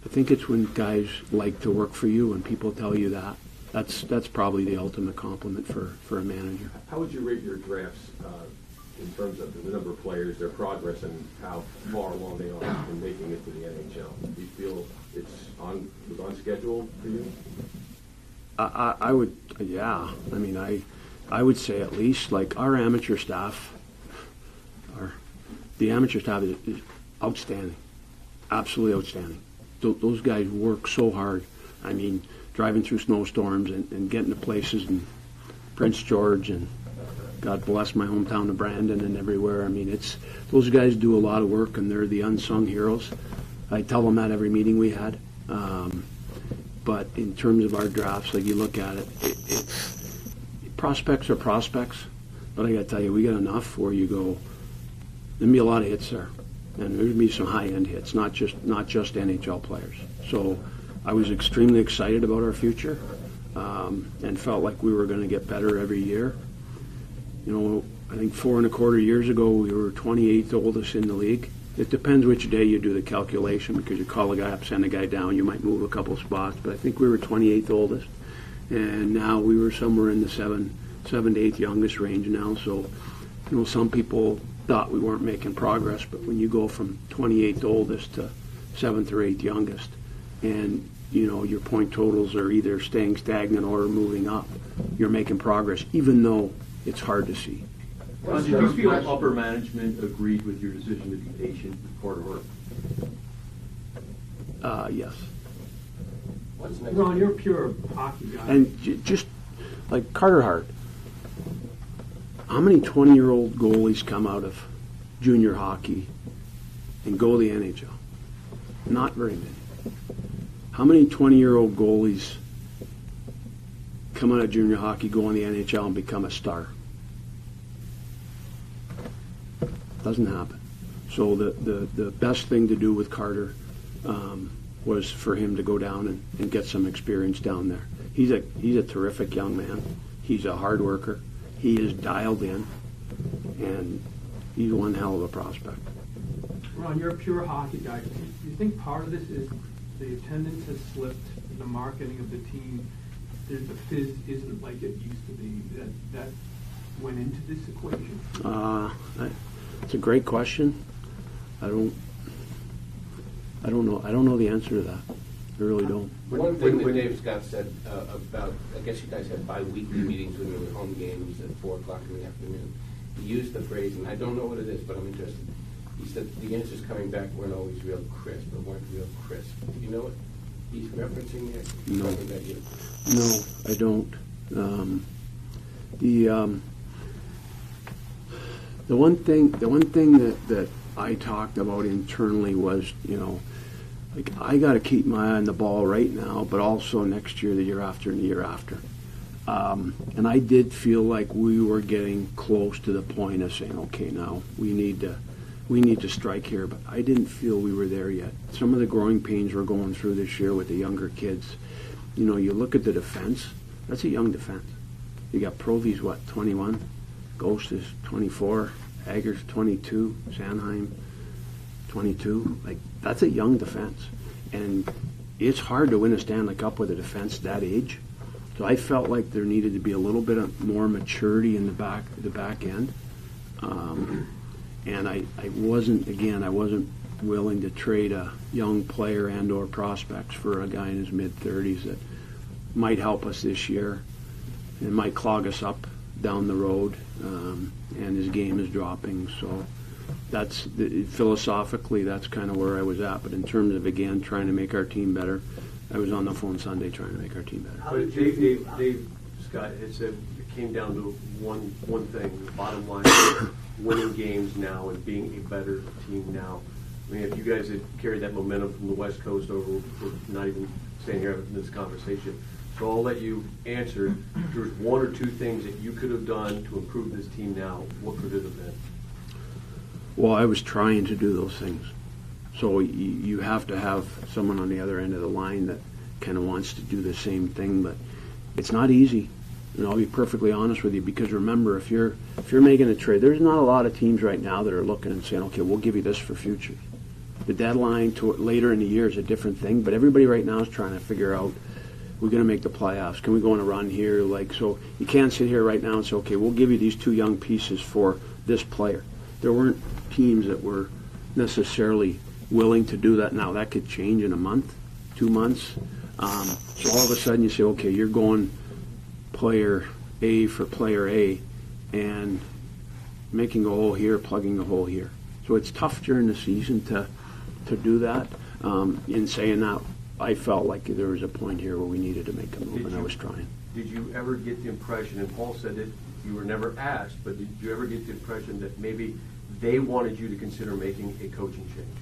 I think it's when guys like to work for you and people tell you that. That's probably the ultimate compliment for a manager. How would you rate your drafts in terms of the number of players, their progress, and how far along they are in making it to the NHL? Do you feel it was on schedule for you? I would, yeah. I mean, I would say at least, like, our amateur staff, the amateur staff is outstanding, absolutely outstanding. Those guys work so hard. I mean, driving through snowstorms and getting to places in Prince George and God bless my hometown of Brandon and everywhere. I mean, those guys do a lot of work, and they're the unsung heroes. I tell them that every meeting we had. But in terms of our drafts, like, you look at it, prospects are prospects. But I got to tell you, we got enough where you go, there'll be a lot of hits there, and there'll be some high-end hits, not just NHL players. So I was extremely excited about our future, and felt like we were going to get better every year. I think 4.25 years ago, we were 28th oldest in the league. It depends which day you do the calculation, because you call a guy up, send a guy down, you might move a couple spots. But I think we were 28th oldest, and now we were somewhere in the 7 to 8th youngest range now. So, some people thought we weren't making progress, but when you go from 28th oldest to 7th or 8th youngest, and your point totals are either staying stagnant or moving up, you're making progress, even though it's hard to see. Did you feel upper management agreed with your decision to be patient with Carter Hart? Yes. Ron, you're a pure hockey guy. And just like Carter Hart, how many 20-year-old goalies come out of junior hockey and go to the NHL? Not very many. How many 20-year-old goalies come out of junior hockey, go in the NHL, and become a star? Doesn't happen. So the best thing to do with Carter was for him to go down and get some experience down there. He's a terrific young man. He's a hard worker. He is dialed in, and he's one hell of a prospect. Ron, you're a pure hockey guy. Do you think part of this is the attendance has slipped, the marketing of the team, the fizz isn't like it used to be, that went into this equation? It's a great question. I don't know. I don't know the answer to that. I really don't. One thing that Dave Scott said about, I guess you guys had bi-weekly meetings when you were home games at 4 o'clock in the afternoon. He used the phrase, and I don't know what it is, but I'm interested. He said the answers coming back weren't always real crisp, or weren't real crisp. Do you know what he's referencing here? No. About you? No, I don't. The one thing that I talked about internally was, like, I got to keep my eye on the ball right now, but also next year, the year after, and the year after. And I did feel like we were getting close to the point of saying, okay, now we need to strike here, but I didn't feel we were there yet. Some of the growing pains we're going through this year with the younger kids, you look at the defense, that's a young defense. You got Provy's, 21? Ghost is 24, Agger's 22, Sanheim 22. Like, that's a young defense, and it's hard to win a Stanley Cup with a defense that age. So I felt like there needed to be a little bit of more maturity in the back end, and I wasn't willing to trade a young player and/or prospects for a guy in his mid-30s that might help us this year and might clog us up down the road, and his game is dropping. So philosophically, that's kind of where I was at. But in terms of, again, trying to make our team better, I was on the phone Sunday trying to make our team better. But Dave Scott had said it came down to one thing, the bottom line, winning games now and being a better team now. I mean, if you guys had carried that momentum from the West Coast over, we're not even staying here having this conversation. So I'll let you answer. If there's one or two things that you could have done to improve this team now, what could it have been? Well, I was trying to do those things. So you have to have someone on the other end of the line that kind of wants to do the same thing, but it's not easy. And I'll be perfectly honest with you, because remember, if you're making a trade, there's not a lot of teams right now that are looking and saying, okay, we'll give you this for future. The deadline to later in the year is a different thing, but everybody right now is trying to figure out, we're going to make the playoffs. Can we go on a run here? So you can't sit here right now and say, okay, we'll give you these two young pieces for this player. There weren't teams that were necessarily willing to do that. Now, that could change in a month, 2 months. So all of a sudden you say, okay, you're going player A for player A and making a hole here, plugging a hole here. So it's tough during the season to do that. In saying that, I felt like there was a point here where we needed to make a move, and I was trying. Did you ever get the impression, and Paul said that you were never asked, but did you ever get the impression that maybe they wanted you to consider making a coaching change?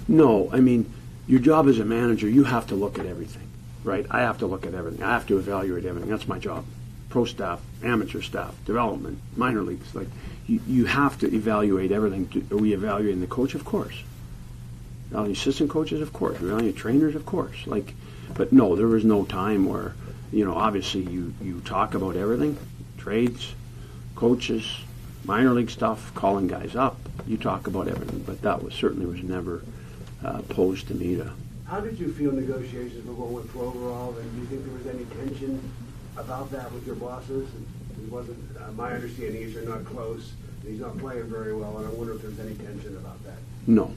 No, I mean, your job as a manager, you have to look at everything, right? I have to look at everything. I have to evaluate everything. That's my job. Pro staff, amateur staff, development, minor leagues. Like, you have to evaluate everything. Are we evaluating the coach? Of course. Are the assistant coaches? Of course. Are we evaluating trainers? Of course. But no, there was no time where, obviously you talk about everything, trades, coaches, minor league stuff, calling guys up. You talk about everything, but that certainly was never posed to me to. How did you feel negotiations were going with Provorov, and do you think there was any tension about that with your bosses? It wasn't. My understanding is you're not close. He's not playing very well, and I wonder if there's any tension about that. No,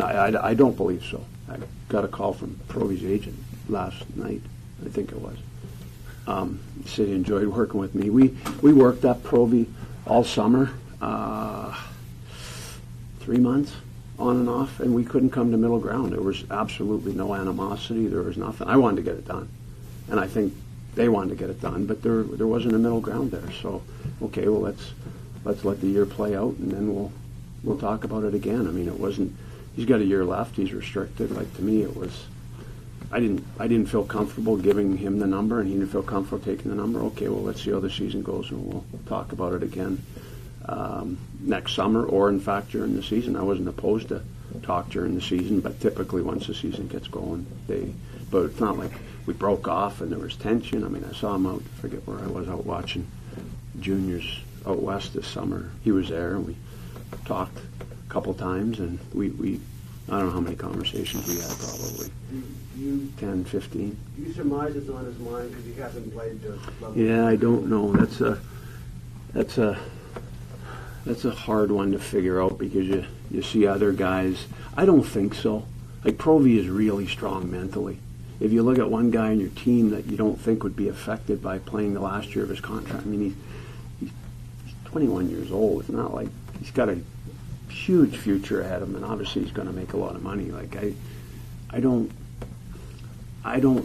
I don't believe so. I got a call from Provy's agent last night, I think it was. He said he enjoyed working with me. We worked at Provy all summer, 3 months on and off, and we couldn't come to middle ground. There was absolutely no animosity. There was nothing. I wanted to get it done, and I think they wanted to get it done, but there wasn't a middle ground there. So, okay, well, let's let the year play out, and then we'll talk about it again. I mean, it wasn't. He's got a year left. He's restricted. Like, to me, it was. I didn't feel comfortable giving him the number, and he didn't feel comfortable taking the number. Okay, well, let's see how the season goes, and we'll talk about it again next summer, or in fact during the season. I wasn't opposed to talk during the season, but typically once the season gets going, but it's not like we broke off and there was tension. I mean, I saw him out. I forget where I was, out watching juniors out west this summer. He was there, and we talked couple times, and we I don't know how many conversations we had, probably 10, 15. Do you surmise it's on his mind because he hasn't played the level? Yeah, I don't know. That's a hard one to figure out because you see other guys. I don't think so. Like Provy is really strong mentally. If you look at one guy on your team that you don't think would be affected by playing the last year of his contract, I mean, he's 21 years old. It's not like he's got a huge future ahead of him, and obviously he's going to make a lot of money. Like I don't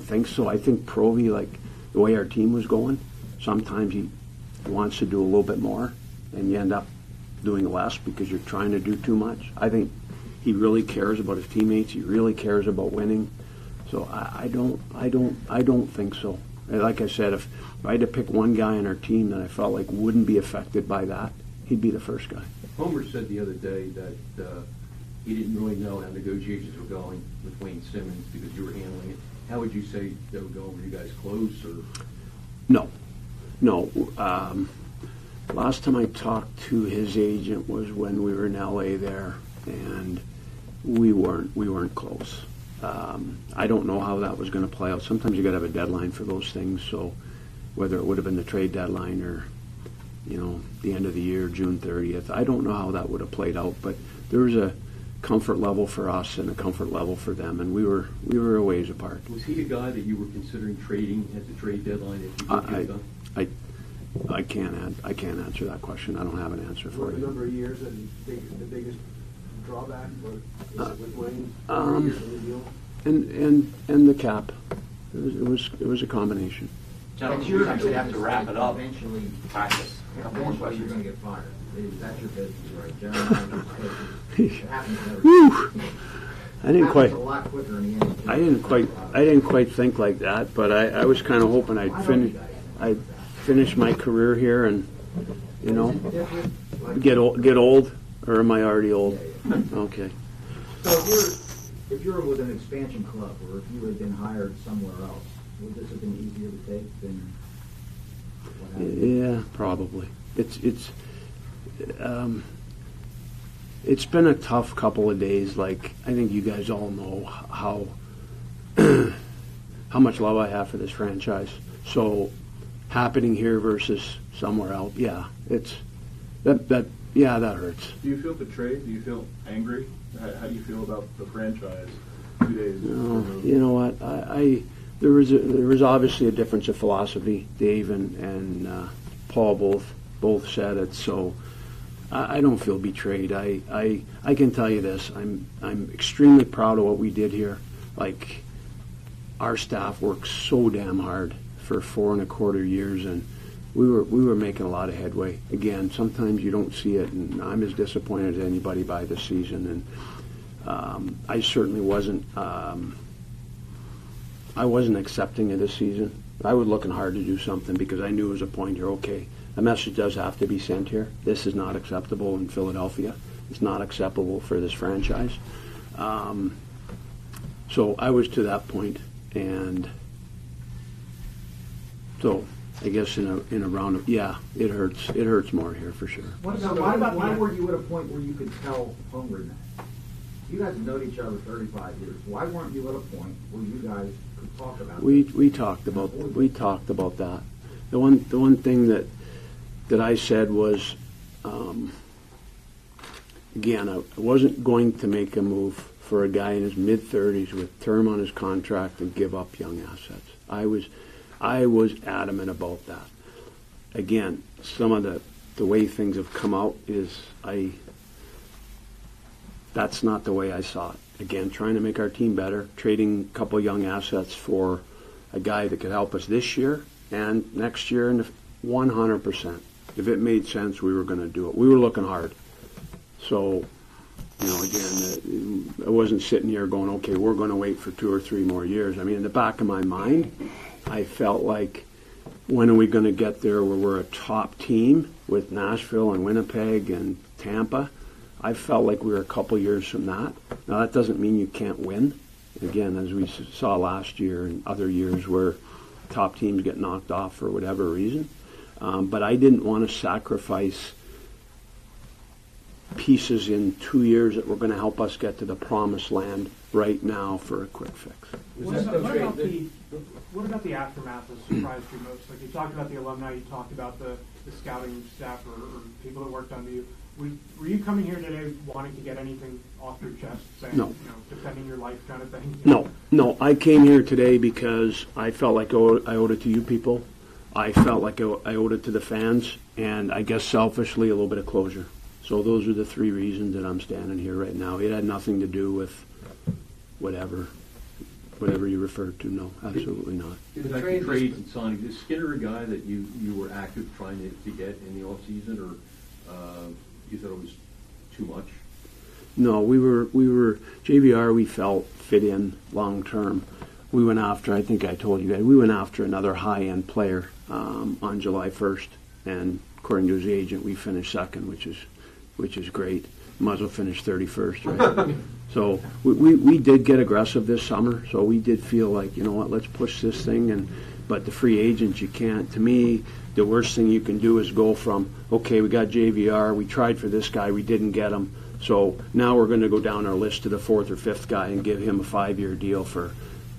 think so. I think Provy, like the way our team was going, sometimes he wants to do a little bit more, and you end up doing less because you're trying to do too much. I think he really cares about his teammates. He really cares about winning. So I don't think so. Like I said, if I had to pick one guy on our team that I felt like wouldn't be affected by that, he'd be the first guy. Homer said the other day that he didn't really know how negotiations were going with Wayne Simmons because you were handling it. How would you say they were going? Were you guys close or? No. Last time I talked to his agent was when we were in LA there, and we weren't close. I don't know how that was going to play out. Sometimes you got to have a deadline for those things. So whether it would have been the trade deadline or the end of the year, June 30th, I don't know how that would have played out. But there was a comfort level for us and a comfort level for them, and we were a ways apart. Was he a guy that you were considering trading at the trade deadline if you did get done? I can't answer that question. I don't have an answer for you. you. A number of years and the biggest drawback with Wayne? And the cap. It was a combination. Gentlemen, you actually have to wrap it up. Eventually, practice. A couple more questions. You're going to get fired. That's your business, right? General manager's coaches. It happens every I didn't quite. A lot quicker in the end. I didn't quite think like that, but I was kind of hoping I'd finish my career here and get old, or am I already old? Okay. So if you're with an expansion club, or if you had been hired somewhere else, would this have been easier to take than what happened? Yeah, probably. It's been a tough couple of days. Like, I think you guys all know how much love I have for this franchise. So happening here versus somewhere else, yeah, that hurts. Do you feel betrayed? Do you feel angry? How do you feel about the franchise 2 days? You know what? There was obviously a difference of philosophy. Dave and Paul both said it. So I don't feel betrayed. I can tell you this. I'm extremely proud of what we did here. Like, our staff worked so damn hard for 4.25 years, and we were making a lot of headway. Again, sometimes you don't see it, and I'm as disappointed as anybody by this season. And I certainly wasn't. I wasn't accepting of this season. I was looking hard to do something because I knew it was a point here. Okay, a message does have to be sent here. This is not acceptable in Philadelphia. It's not acceptable for this franchise. So I was to that point, and so I guess in a round of, yeah, it hurts. It hurts more here for sure. Why were you at a point where you could tell Homer that? You guys have known each other 35 years. Why weren't you at a point where you guys could talk about it? We talked about that. The one thing that I said was, again, I wasn't going to make a move for a guy in his mid-30s with term on his contract and give up young assets. I was adamant about that. Again, some of the way things have come out is that's not the way I saw it. Again, trying to make our team better, trading a couple young assets for a guy that could help us this year and next year, and 100%. If it made sense, we were going to do it. We were looking hard. So, again, I wasn't sitting here going, okay, we're going to wait for 2 or 3 more years. I mean, in the back of my mind, I felt like, when are we going to get there where we're a top team with Nashville and Winnipeg and Tampa? I felt like we were a couple years from that. Now, that doesn't mean you can't win. Again, as we saw last year and other years where top teams get knocked off for whatever reason. But I didn't want to sacrifice pieces in 2 years that were going to help us get to the promised land right now for a quick fix. What about the aftermath that surprised you most? Like, you talked about the alumni, you talked about the scouting staff or people that worked under you. Were you coming here today wanting to get anything off your chest, saying, No. defending your life kind of thing? No. I came here today because I felt like I owed it to you people. I felt like I owed it to the fans, and I guess selfishly a little bit of closure. So those are the three reasons that I'm standing here right now. It had nothing to do with whatever you referred to. No, absolutely not. Is that trade and signing? Is Skinner a guy that you were active trying to get in the offseason, or you thought it was too much? No, we were JVR. We felt fit in long term. We went after. I think I told you guys. We went after another high end player on July 1st, and according to his agent, we finished second, which is great. Might as well finish 31st, right? So we did get aggressive this summer. So we did feel like, you know what, let's push this thing. But the free agents, you can't. To me, the worst thing you can do is go from, okay, we got JVR, we tried for this guy, we didn't get him. So now we're going to go down our list to the fourth or fifth guy and give him a 5-year deal for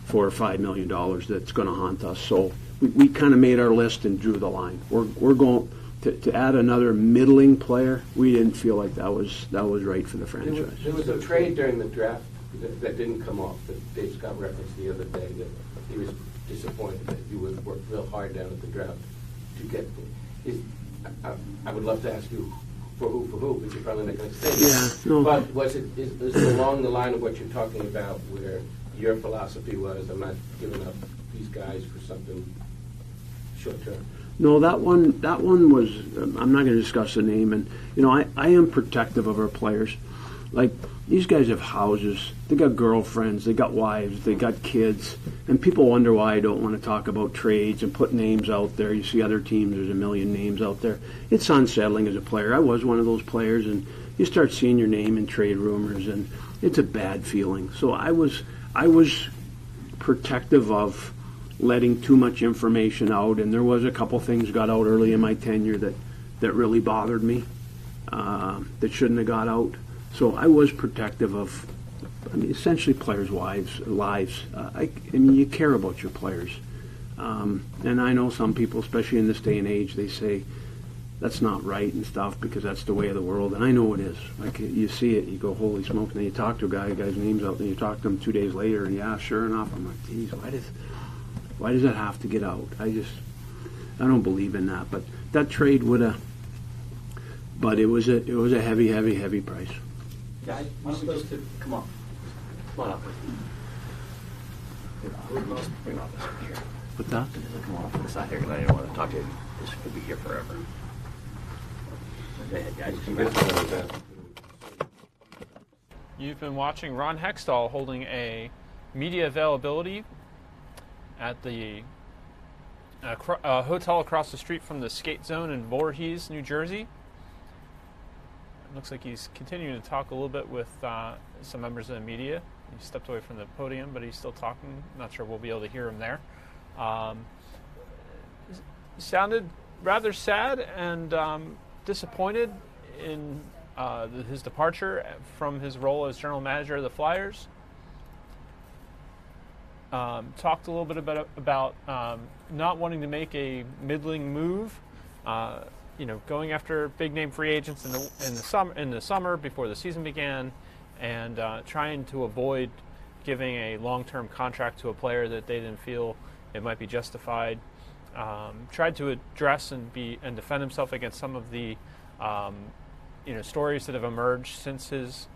$4 or $5 million that's going to haunt us. So we kind of made our list and drew the line. We're going to add another middling player. We didn't feel like that was right for the franchise. There was a trade during the draft that didn't come off that Dave Scott referenced the other day, that he was disappointed that you would work real hard down at the draft to get. I would love to ask you for who, but you're probably not going to say that. Yeah, no. But is it along the line of what you're talking about, where your philosophy was, I'm not giving up these guys for something short term? No, that one was. I'm not going to discuss the name, and I am protective of our players. Like, these guys have houses, they got girlfriends, they got wives, they got kids, and people wonder why I don't want to talk about trades and put names out there. You see other teams, there's a million names out there. It's unsettling as a player. I was one of those players, and you start seeing your name in trade rumors, and it's a bad feeling. So I was protective of letting too much information out, and there was a couple things got out early in my tenure that really bothered me, that shouldn't have got out. So I was protective of, essentially players' lives. I mean, you care about your players. And I know some people, especially in this day and age, they say that's not right and stuff because that's the way of the world. And I know it is. Like, you see it, you go, holy smoke, and then you talk to a guy, the guy's name's out, and you talk to him 2 days later, and yeah, sure enough, I'm like, geez, why does that have to get out? I don't believe in that. But that trade would have, but it was a heavy price. Guys, you're supposed to come on up. Bring off this here. What's that? Come on off to the side here because I didn't want to talk to you. This could be here forever. Go ahead, guys. You've been watching Ron Hextall holding a media availability at the hotel across the street from the skate zone in Voorhees, New Jersey. Looks like he's continuing to talk a little bit with some members of the media. He stepped away from the podium, but he's still talking. Not sure we'll be able to hear him there. Sounded rather sad and disappointed in his departure from his role as general manager of the Flyers. Talked a little bit about not wanting to make a middling move. Going after big-name free agents in the summer before the season began, and trying to avoid giving a long-term contract to a player that they didn't feel it might be justified. Tried to address and defend himself against some of the stories that have emerged since his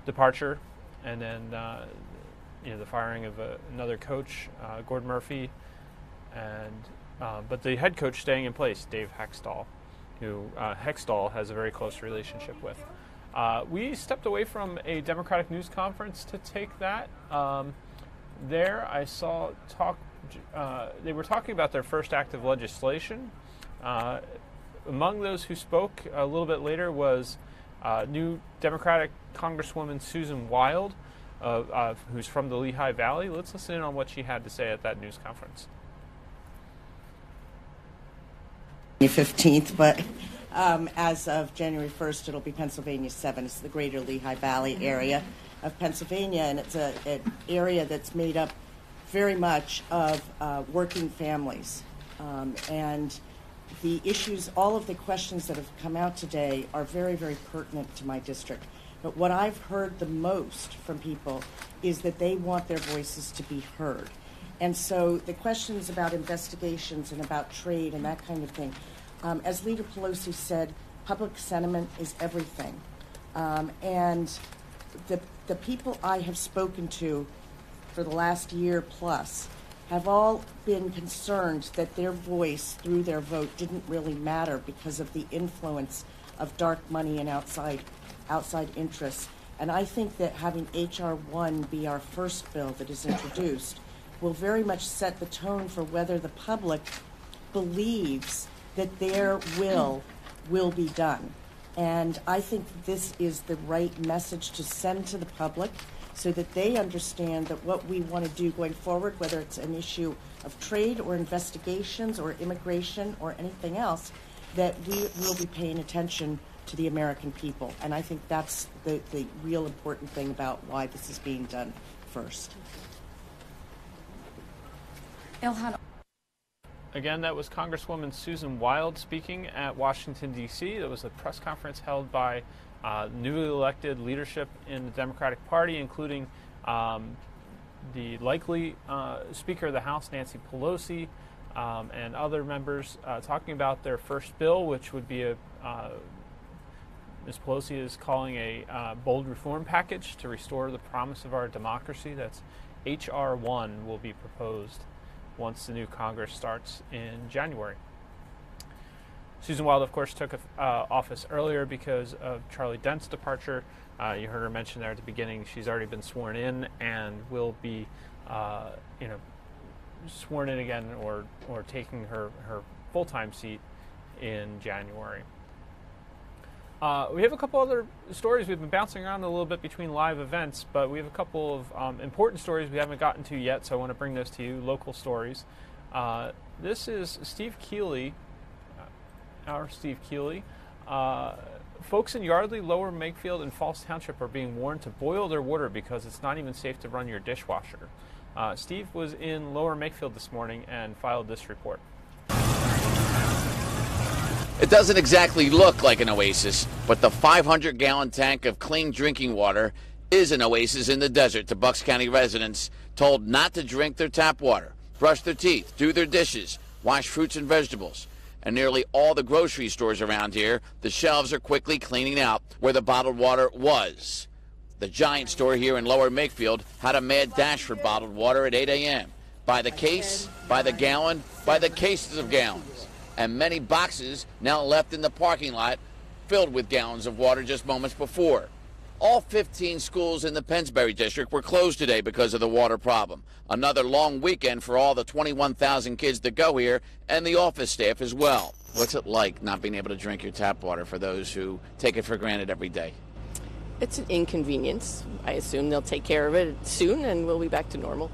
departure, and then the firing of another coach, Gordon Murphy, and. But the head coach staying in place, Dave Hextall, who Hextall has a very close relationship with. We stepped away from a Democratic news conference to take that. There I saw they were talking about their first act of legislation. Among those who spoke a little bit later was new Democratic Congresswoman Susan Wild, who's from the Lehigh Valley. Let's listen in on what she had to say at that news conference. 15th, but As of January 1st, it'll be Pennsylvania 7. It's the greater Lehigh Valley area of Pennsylvania, and it's an area that's made up very much of working families. And the issues, all of the questions that have come out today are very, very pertinent to my district. But what I've heard the most from people is that they want their voices to be heard. And so the questions about investigations and about trade and that kind of thing, as Leader Pelosi said, public sentiment is everything. And the people I have spoken to for the last year plus have all been concerned that their voice through their vote didn't really matter because of the influence of dark money and outside interests. And I think that having H.R. 1 be our first bill that is introduced will very much set the tone for whether the public believes that their will be done. And I think this is the right message to send to the public so that they understand that what we want to do going forward, whether it's an issue of trade or investigations or immigration or anything else, that we will be paying attention to the American people. And I think that's the real important thing about why this is being done first. Again, that was Congresswoman Susan Wild speaking at Washington, D.C. That was a press conference held by newly elected leadership in the Democratic Party, including the likely Speaker of the House, Nancy Pelosi, and other members talking about their first bill, which would be Ms. Pelosi is calling a bold reform package to restore the promise of our democracy. That's H.R. 1 will be proposed once the new Congress starts in January. Susan Wild, of course, took office earlier because of Charlie Dent's departure. You heard her mention there at the beginning. She's already been sworn in and will be, sworn in again or taking her full-time seat in January. We have a couple other stories. We've been bouncing around a little bit between live events, but we have a couple of important stories we haven't gotten to yet, so I want to bring those to you, local stories. This is Steve Keeley, our Steve Keeley. Folks in Yardley, Lower Makefield, and Falls Township are being warned to boil their water because it's not even safe to run your dishwasher. Steve was in Lower Makefield this morning and filed this report. It doesn't exactly look like an oasis, but the 500-gallon tank of clean drinking water is an oasis in the desert to Bucks County residents told not to drink their tap water, brush their teeth, do their dishes, wash fruits and vegetables. And nearly all the grocery stores around here, the shelves are quickly cleaning out where the bottled water was. The Giant store here in Lower Makefield had a mad dash for bottled water at 8 a.m. By the case, by the gallon, by the cases of gallons. And many boxes now left in the parking lot filled with gallons of water just moments before. All 15 schools in the Pennsbury district were closed today because of the water problem. Another long weekend for all the 21,000 kids that go here and the office staff as well. What's it like not being able to drink your tap water for those who take it for granted every day? It's an inconvenience. I assume they'll take care of it soon and we'll be back to normal.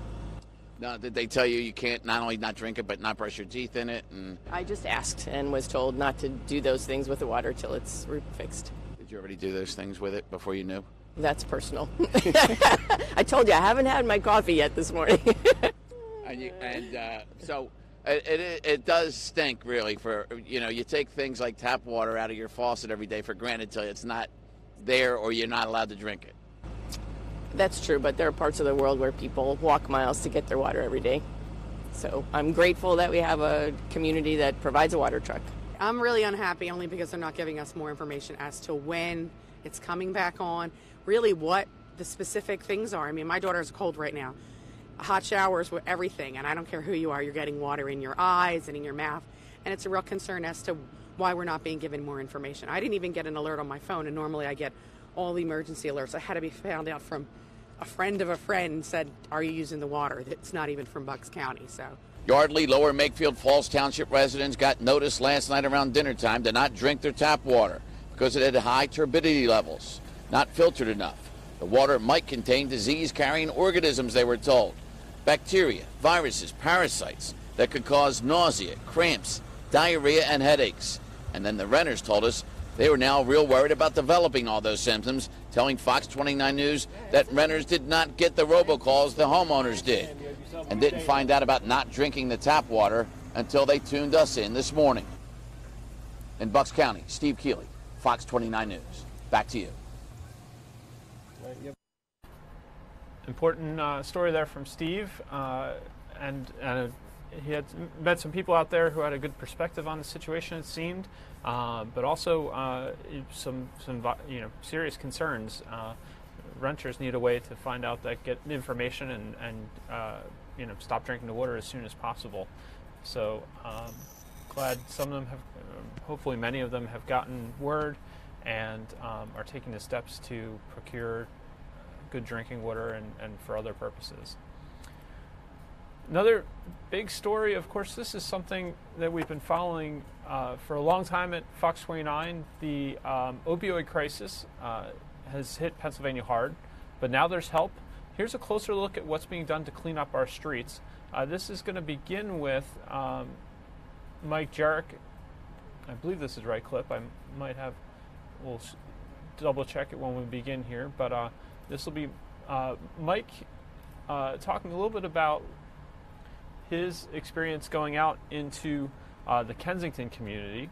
Now, did they tell you you can't not only not drink it, but not brush your teeth in it? And I just asked and was told not to do those things with the water till it's fixed. Did you already do those things with it before you knew? That's personal. I told you, I haven't had my coffee yet this morning. So it does stink, really, for, you take things like tap water out of your faucet every day for granted till it's not there or you're not allowed to drink it. That's true, but there are parts of the world where people walk miles to get their water every day. So I'm grateful that we have a community that provides a water truck. I'm really unhappy only because they're not giving us more information as to when it's coming back on, really what the specific things are. I mean, my daughter has a cold right now. Hot showers with everything, and I don't care who you are, you're getting water in your eyes and in your mouth, and it's a real concern as to why we're not being given more information. I didn't even get an alert on my phone, and normally I get all the emergency alerts. I had to be found out from a friend of a friend said, are you using the water? It's not even from Bucks County, so. Yardley, Lower Makefield, Falls Township residents got notice last night around dinner time to not drink their tap water because it had high turbidity levels, not filtered enough. The water might contain disease-carrying organisms, they were told. Bacteria, viruses, parasites that could cause nausea, cramps, diarrhea, and headaches. And then the renters told us they were now real worried about developing all those symptoms, telling Fox 29 News that renters did not get the robocalls the homeowners did, and didn't find out about not drinking the tap water until they tuned us in this morning. In Bucks County, Steve Keeley, Fox 29 News. Back to you. Important story there from Steve, and he had met some people out there who had a good perspective on the situation, it seemed, but also some serious concerns. Renters need a way to find out that, get information, and stop drinking the water as soon as possible. So glad some of them have, hopefully many of them have gotten word and are taking the steps to procure good drinking water and for other purposes. Another big story, of course, this is something that we've been following for a long time at Fox 29. The opioid crisis has hit Pennsylvania hard, but now there's help. Here's a closer look at what's being done to clean up our streets. This is going to begin with Mike Jarek. I believe this is the right clip. I might have, we'll double check it when we begin here, but this will be Mike talking a little bit about his experience going out into the Kensington community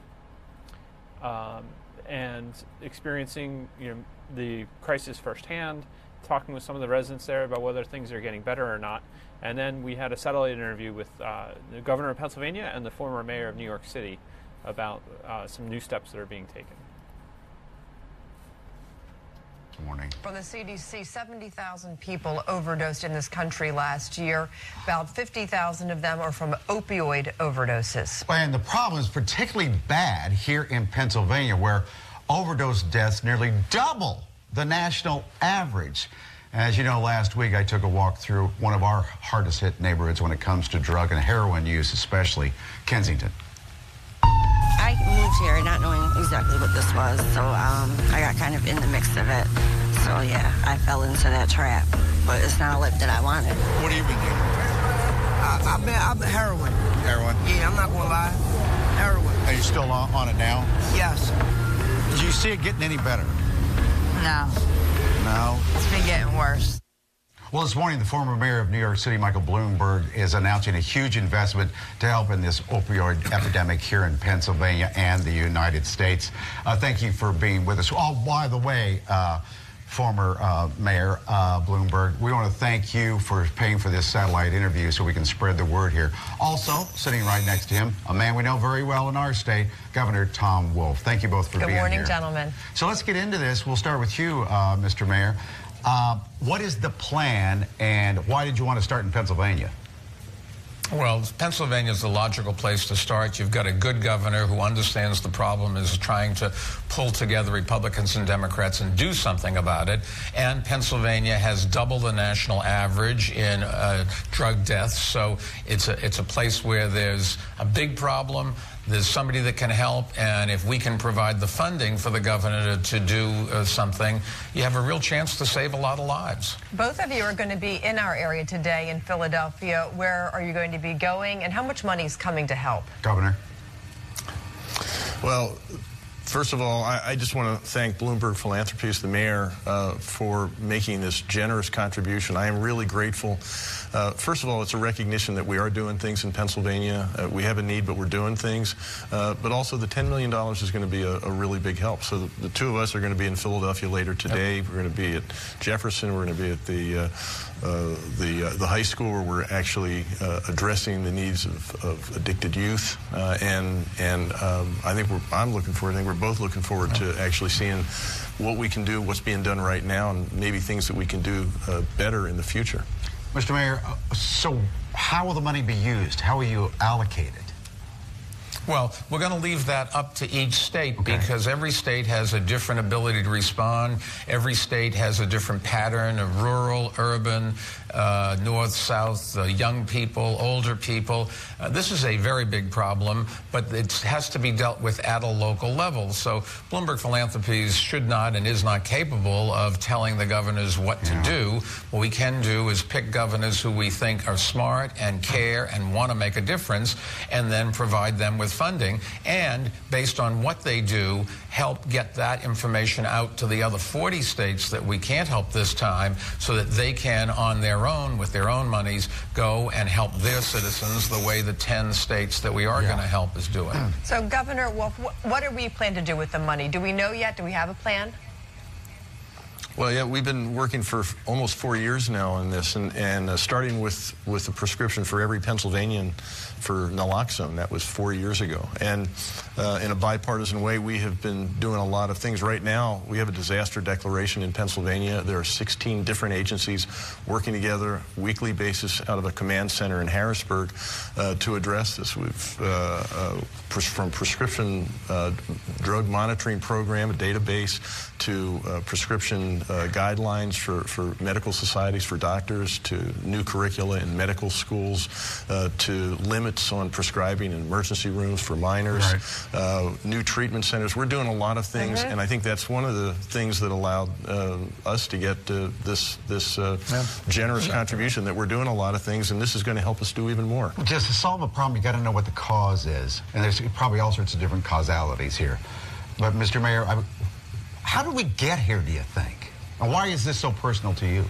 and experiencing the crisis firsthand, talking with some of the residents there about whether things are getting better or not. And then we had a satellite interview with the governor of Pennsylvania and the former mayor of New York City about some new steps that are being taken. Good morning. For the CDC, 70,000 people overdosed in this country last year. About 50,000 of them are from opioid overdoses. And the problem is particularly bad here in Pennsylvania, where overdose deaths nearly double the national average. As you know, last week I took a walk through one of our hardest hit neighborhoods when it comes to drug and heroin use, especially Kensington. I moved here not knowing exactly what this was, so I got kind of in the mix of it. So yeah, I fell into that trap, but it's not a life that I wanted. What have you been doing? I've been heroin. Heroin? Yeah, I'm not gonna lie. Heroin. Are you still on it now? Yes. Do you see it getting any better? No. No? It's been getting worse. Well, this morning, the former mayor of New York City, Michael Bloomberg, is announcing a huge investment to help in this opioid epidemic here in Pennsylvania and the United States. Thank you for being with us. Oh, by the way, former Mayor Bloomberg, we want to thank you for paying for this satellite interview so we can spread the word here. Also, sitting right next to him, a man we know very well in our state, Governor Tom Wolf. Thank you both for being here. Good morning, gentlemen. So let's get into this. We'll start with you, Mr. Mayor. What is the plan, and why did you want to start in Pennsylvania? Well, Pennsylvania is the logical place to start. You've got a good governor who understands the problem, is trying to pull together Republicans and Democrats and do something about it. And Pennsylvania has double the national average in drug deaths. So it's a place where there's a big problem. There's somebody that can help, and if we can provide the funding for the governor to do something, you have a real chance to save a lot of lives. Both of you are going to be in our area today in Philadelphia. Where are you going to be going, and how much money is coming to help? Governor. Well, first of all, I just want to thank Bloomberg Philanthropies, the mayor, for making this generous contribution. I am really grateful. First of all, it's a recognition that we are doing things in Pennsylvania. We have a need, but we're doing things. But also the $10 million is going to be a really big help. So the two of us are going to be in Philadelphia later today. Yep. We're going to be at Jefferson. We're going to be at the high school where we're actually addressing the needs of addicted youth. And I think I'm looking forward. I think we're both looking forward to actually seeing what we can do, what's being done right now, and maybe things that we can do better in the future. Mr. Mayor, so how will the money be used? How will you allocate it? Well, we're going to leave that up to each state, because every state has a different ability to respond. Every state has a different pattern of rural, urban, north, south, young people, older people. This is a very big problem, but it has to be dealt with at a local level. So Bloomberg Philanthropies should not and is not capable of telling the governors what to do. What we can do is pick governors who we think are smart and care and want to make a difference, and then provide them with funding, and based on what they do, help get that information out to the other 40 states that we can't help this time, so that they can, on their own, with their own monies, go and help their citizens the way the 10 states that we are going to help is doing. So, Governor Wolf, what do we plan to do with the money? Do we know yet? Do we have a plan? Well, yeah, we've been working for almost 4 years now on this, and starting with the prescription for every Pennsylvanian for naloxone. That was 4 years ago. And in a bipartisan way, we have been doing a lot of things. Right now, we have a disaster declaration in Pennsylvania. There are 16 different agencies working together weekly basis out of a command center in Harrisburg to address this. We've from prescription drug monitoring program, a database, to prescription guidelines for medical societies, for doctors, to new curricula in medical schools, to limits on prescribing in emergency rooms for minors, new treatment centers. We're doing a lot of things, and I think that's one of the things that allowed us to get this generous contribution, that we're doing a lot of things, and this is going to help us do even more. Just to solve a problem, you got to know what the cause is, and there's probably all sorts of different causalities here. But Mr. Mayor, how did we get here, do you think? And why is this so personal to you?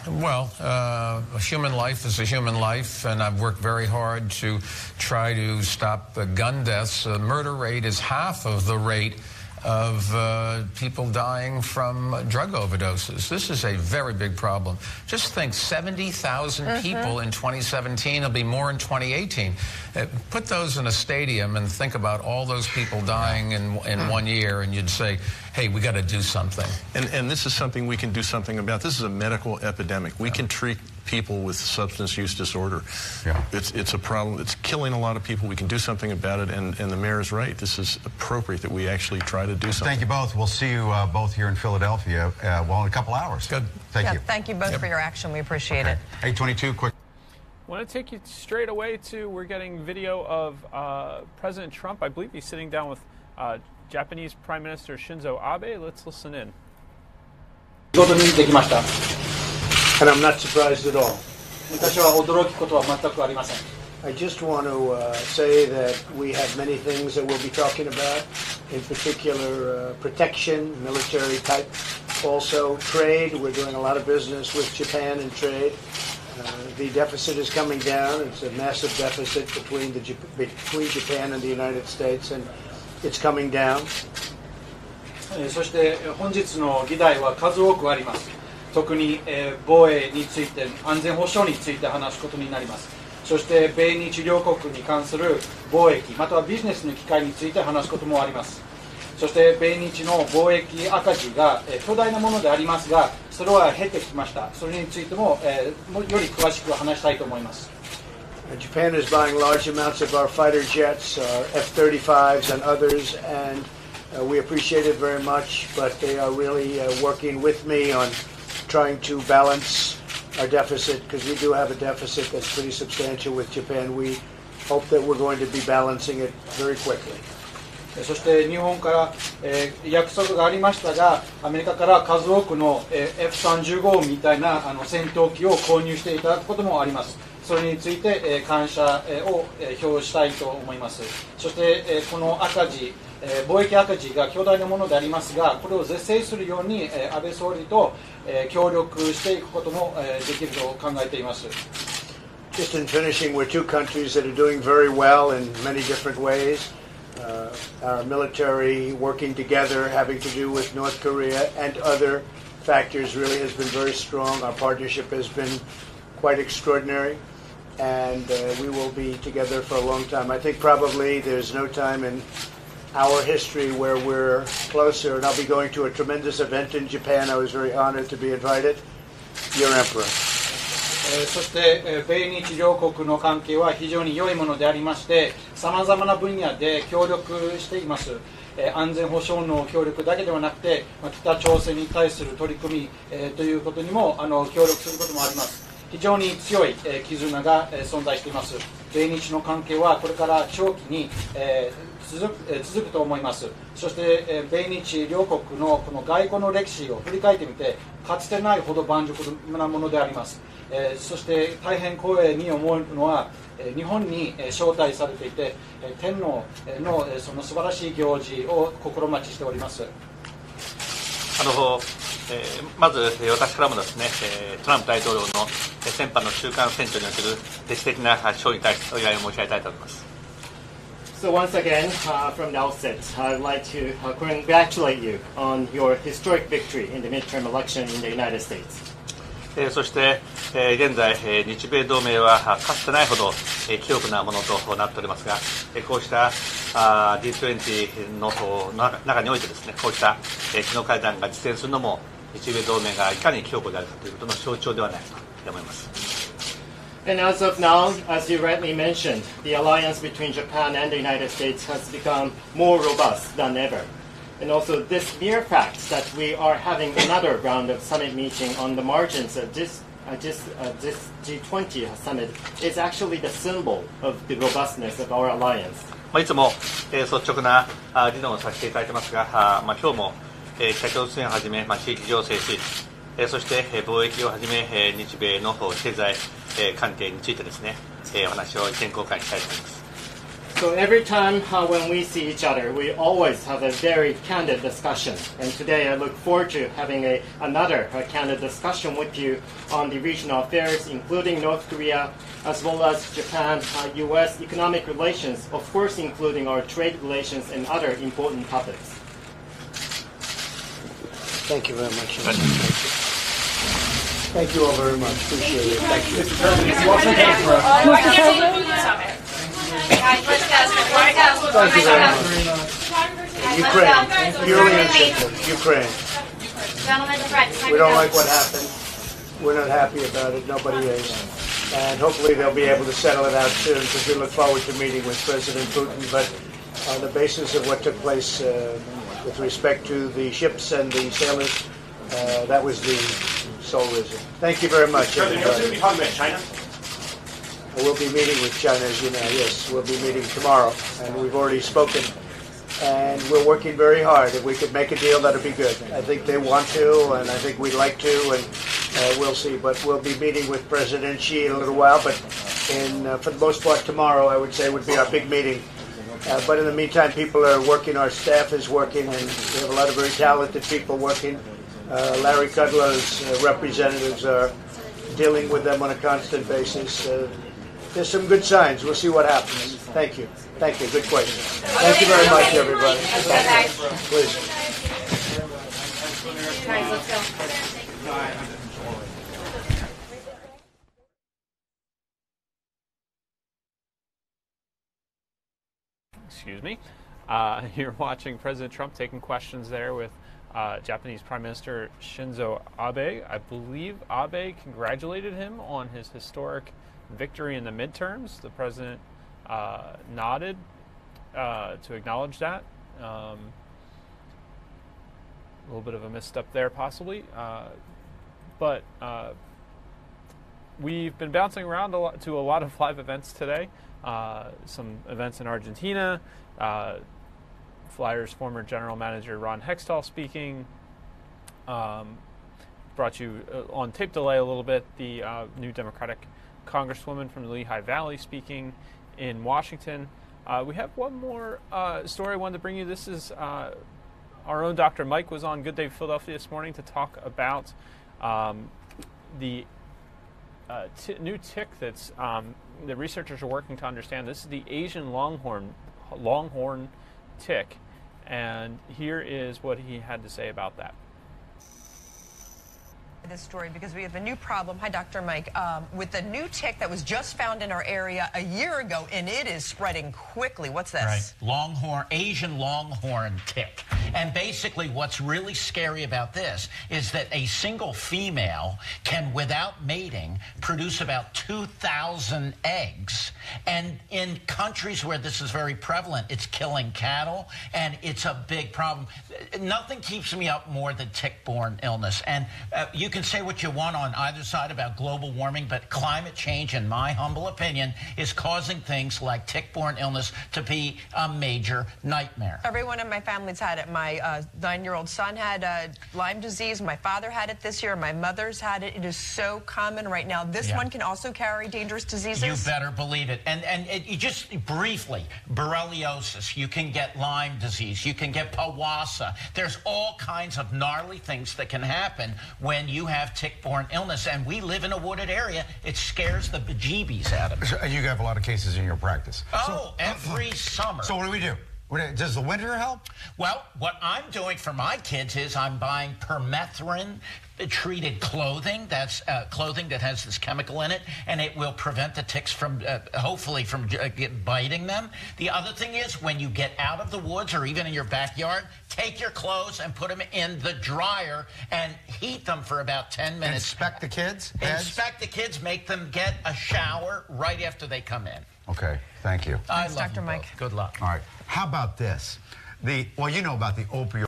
Well, a human life is a human life, and I've worked very hard to try to stop the gun deaths. The murder rate is half of the rate of people dying from drug overdoses. This is a very big problem. Just think, 70,000 people in 2017. It'll be more in 2018. Put those in a stadium and think about all those people dying in 1 year, and you'd say, hey, we got to do something. And this is something we can do something about. This is a medical epidemic. We can treat people with substance use disorder. It's a problem. It's killing a lot of people. We can do something about it, and the mayor is right. This is appropriate that we actually try to do something. Thank you both. We'll see you both here in Philadelphia, well, in a couple hours. Good. Thank you. Thank you both for your action. We appreciate it. 8:22, quick. I want to take you straight away to, we're getting video of President Trump. I believe he's sitting down with Japanese Prime Minister Shinzo Abe. Let's listen in. And I'm not surprised at all. I just want to say that we have many things that we'll be talking about, in particular protection, military type, also trade. We're doing a lot of business with Japan and trade. The deficit is coming down. It's a massive deficit between Japan and the United States, and it's coming down. そして本日の議題は数多くあります。特に防衛について、安全保障について話すことになります。そして米日両国に関する貿易またはビジネスの機会について話すこともあります。そして米日の貿易赤字が巨大なものでありますが、それは減ってきました。それについてもより詳しく話したいと思います。Japan is buying large amounts of our fighter jets, our F-35s and others, and we appreciate it very much, but they are really working with me on trying to balance our deficit, because we do have a deficit that's pretty substantial with Japan. We hope that we're going to be balancing it very quickly. そして日本から約束がありましたが、アメリカから数多くの F-35 みたいな戦闘機を購入していただくこともあります。それについて感謝を表したいと思います。そしてこの赤字、貿易赤字が巨大なものでありますが、これを是正するように安倍総理と協力していくこともできると考えています。Just in finishing, we're two countries that are doing very well in many different ways. Our military working together, having to do with North Korea and other factors, really has been very strong. Our partnership has been quite extraordinary, and we will be together for a long time. I think probably there's no time in our history where we're closer, and I'll be going to a tremendous event in Japan. I was very honored to be invited. Your Emperor. そして米日両国の関係は非常に良いものでありまして、さまざまな分野で協力しています。安全保障の協力だけではなくて、北朝鮮に対する取り組みということにも協力することもあります。非常に強い絆が存在しています。米日の関係はこれから長期に続くと思います。そして、米日両国のこの外交の歴史を振り返ってみて、かつてないほど盤石なものであります。そして大変光栄に思うのは、日本に招待されていて、天皇のその素晴らしい行事を心待ちしております。まず私からもですね、トランプ大統領の先般の中間選挙における歴史的な勝利に対してお祝いを申し上げたいと思います。So once again, from the outset, I'd like to congratulate you on your historic victory in the midterm election in the United States. そして、現在、日米同盟はかつてないほど強固なものとなっておりますが、こうしたG20 の中においてですね、こうした首脳会談が実現するのも日米同盟がいかに強固であるかということの象徴ではないかと思います。And as of now, as you rightly mentioned, the alliance between Japan and the United States has become more robust than ever. And also this mere fact that we are having another round of summit meeting on the margins of this G20 summit is actually the symbol of the robustness of our alliance. いつも率直な議論をさせていただいてますが、今日も北朝鮮をはじめ地域情勢推移、そして貿易をはじめ日米の経済関係についてですね、お話を意見交換したいと思います。So every time when we see each other, we always have a very candid discussion. And today I look forward to having another candid discussion with you on the regional affairs, including North Korea, as well as Japan, U.S. economic relations, of course including our trade relations and other important topics. Thank you very much. Thank you all very much. Appreciate it. Thank you. Mr. President, what's the case for us? Thank you very much. Ukraine, purely and simple. Ukraine. We don't like what happened. We're not happy about it. Nobody is. And hopefully they'll be able to settle it out soon because we look forward to meeting with President Putin. But on the basis of what took place with respect to the ships and the sailors, that was the sole reason. Thank you very much, everybody. President, you're talking about China? We'll be meeting with China, as you know. Yes, we'll be meeting tomorrow, and we've already spoken. And we're working very hard. If we could make a deal, that'd be good. I think they want to, and I think we'd like to, and we'll see. But we'll be meeting with President Xi in a little while. But for the most part, tomorrow, I would say, would be our big meeting. But in the meantime, people are working. Our staff is working, and we have a lot of very talented people working. Larry Kudlow's representatives are dealing with them on a constant basis. There's some good signs. We'll see what happens. Thank you. Thank you. Good question. Thank you very much, everybody. Please. Guys, let's go. Excuse me. You're watching President Trump taking questions there with Japanese Prime Minister Shinzo Abe. I believe Abe congratulated him on his historic victory in the midterms. The president nodded to acknowledge that. A little bit of a misstep there, possibly. But we've been bouncing around to a lot of live events today. Some events in Argentina. Flyers former general manager Ron Hextall speaking. Brought you on tape delay a little bit the new Democratic Congresswoman from the Lehigh Valley speaking in Washington. We have one more story I wanted to bring you. This is our own Dr. Mike was on Good Day Philadelphia this morning to talk about the new tick that's the researchers are working to understand. This is the Asian longhorn tick, and here is what he had to say about that. This story because we have a new problem. Hi, Dr. Mike. With the new tick that was just found in our area a year ago, and it is spreading quickly. What's this? Right. Asian longhorn tick. And basically what's really scary about this is that a single female can, without mating, produce about 2,000 eggs. And in countries where this is very prevalent, it's killing cattle, and it's a big problem. Nothing keeps me up more than tick-borne illness. And you can say what you want on either side about global warming, but climate change, in my humble opinion, is causing things like tick-borne illness to be a major nightmare. Everyone in my family's had it. My 9-year-old son had Lyme disease. My father had it this year. My mother's had it. It is so common right now. This one can also carry dangerous diseases. You better believe it. And you just briefly, borreliosis, you can get Lyme disease, you can get Powassa. There's all kinds of gnarly things that can happen when you have tick-borne illness. And we live in a wooded area. It scares the bejeebies out of me. So you have a lot of cases in your practice. Oh, every summer. So what do we do? Does the winter help? Well, what I'm doing for my kids is I'm buying permethrin treated clothing. That's clothing that has this chemical in it, and it will prevent the ticks from, hopefully, from biting them. The other thing is, when you get out of the woods or even in your backyard, take your clothes and put them in the dryer and heat them for about 10 minutes. Inspect the kids? Inspect the kids, make them get a shower right after they come in. Okay, thank you. Thanks, Dr. Mike. Good luck. All right. How about this? Well, you know about the opioid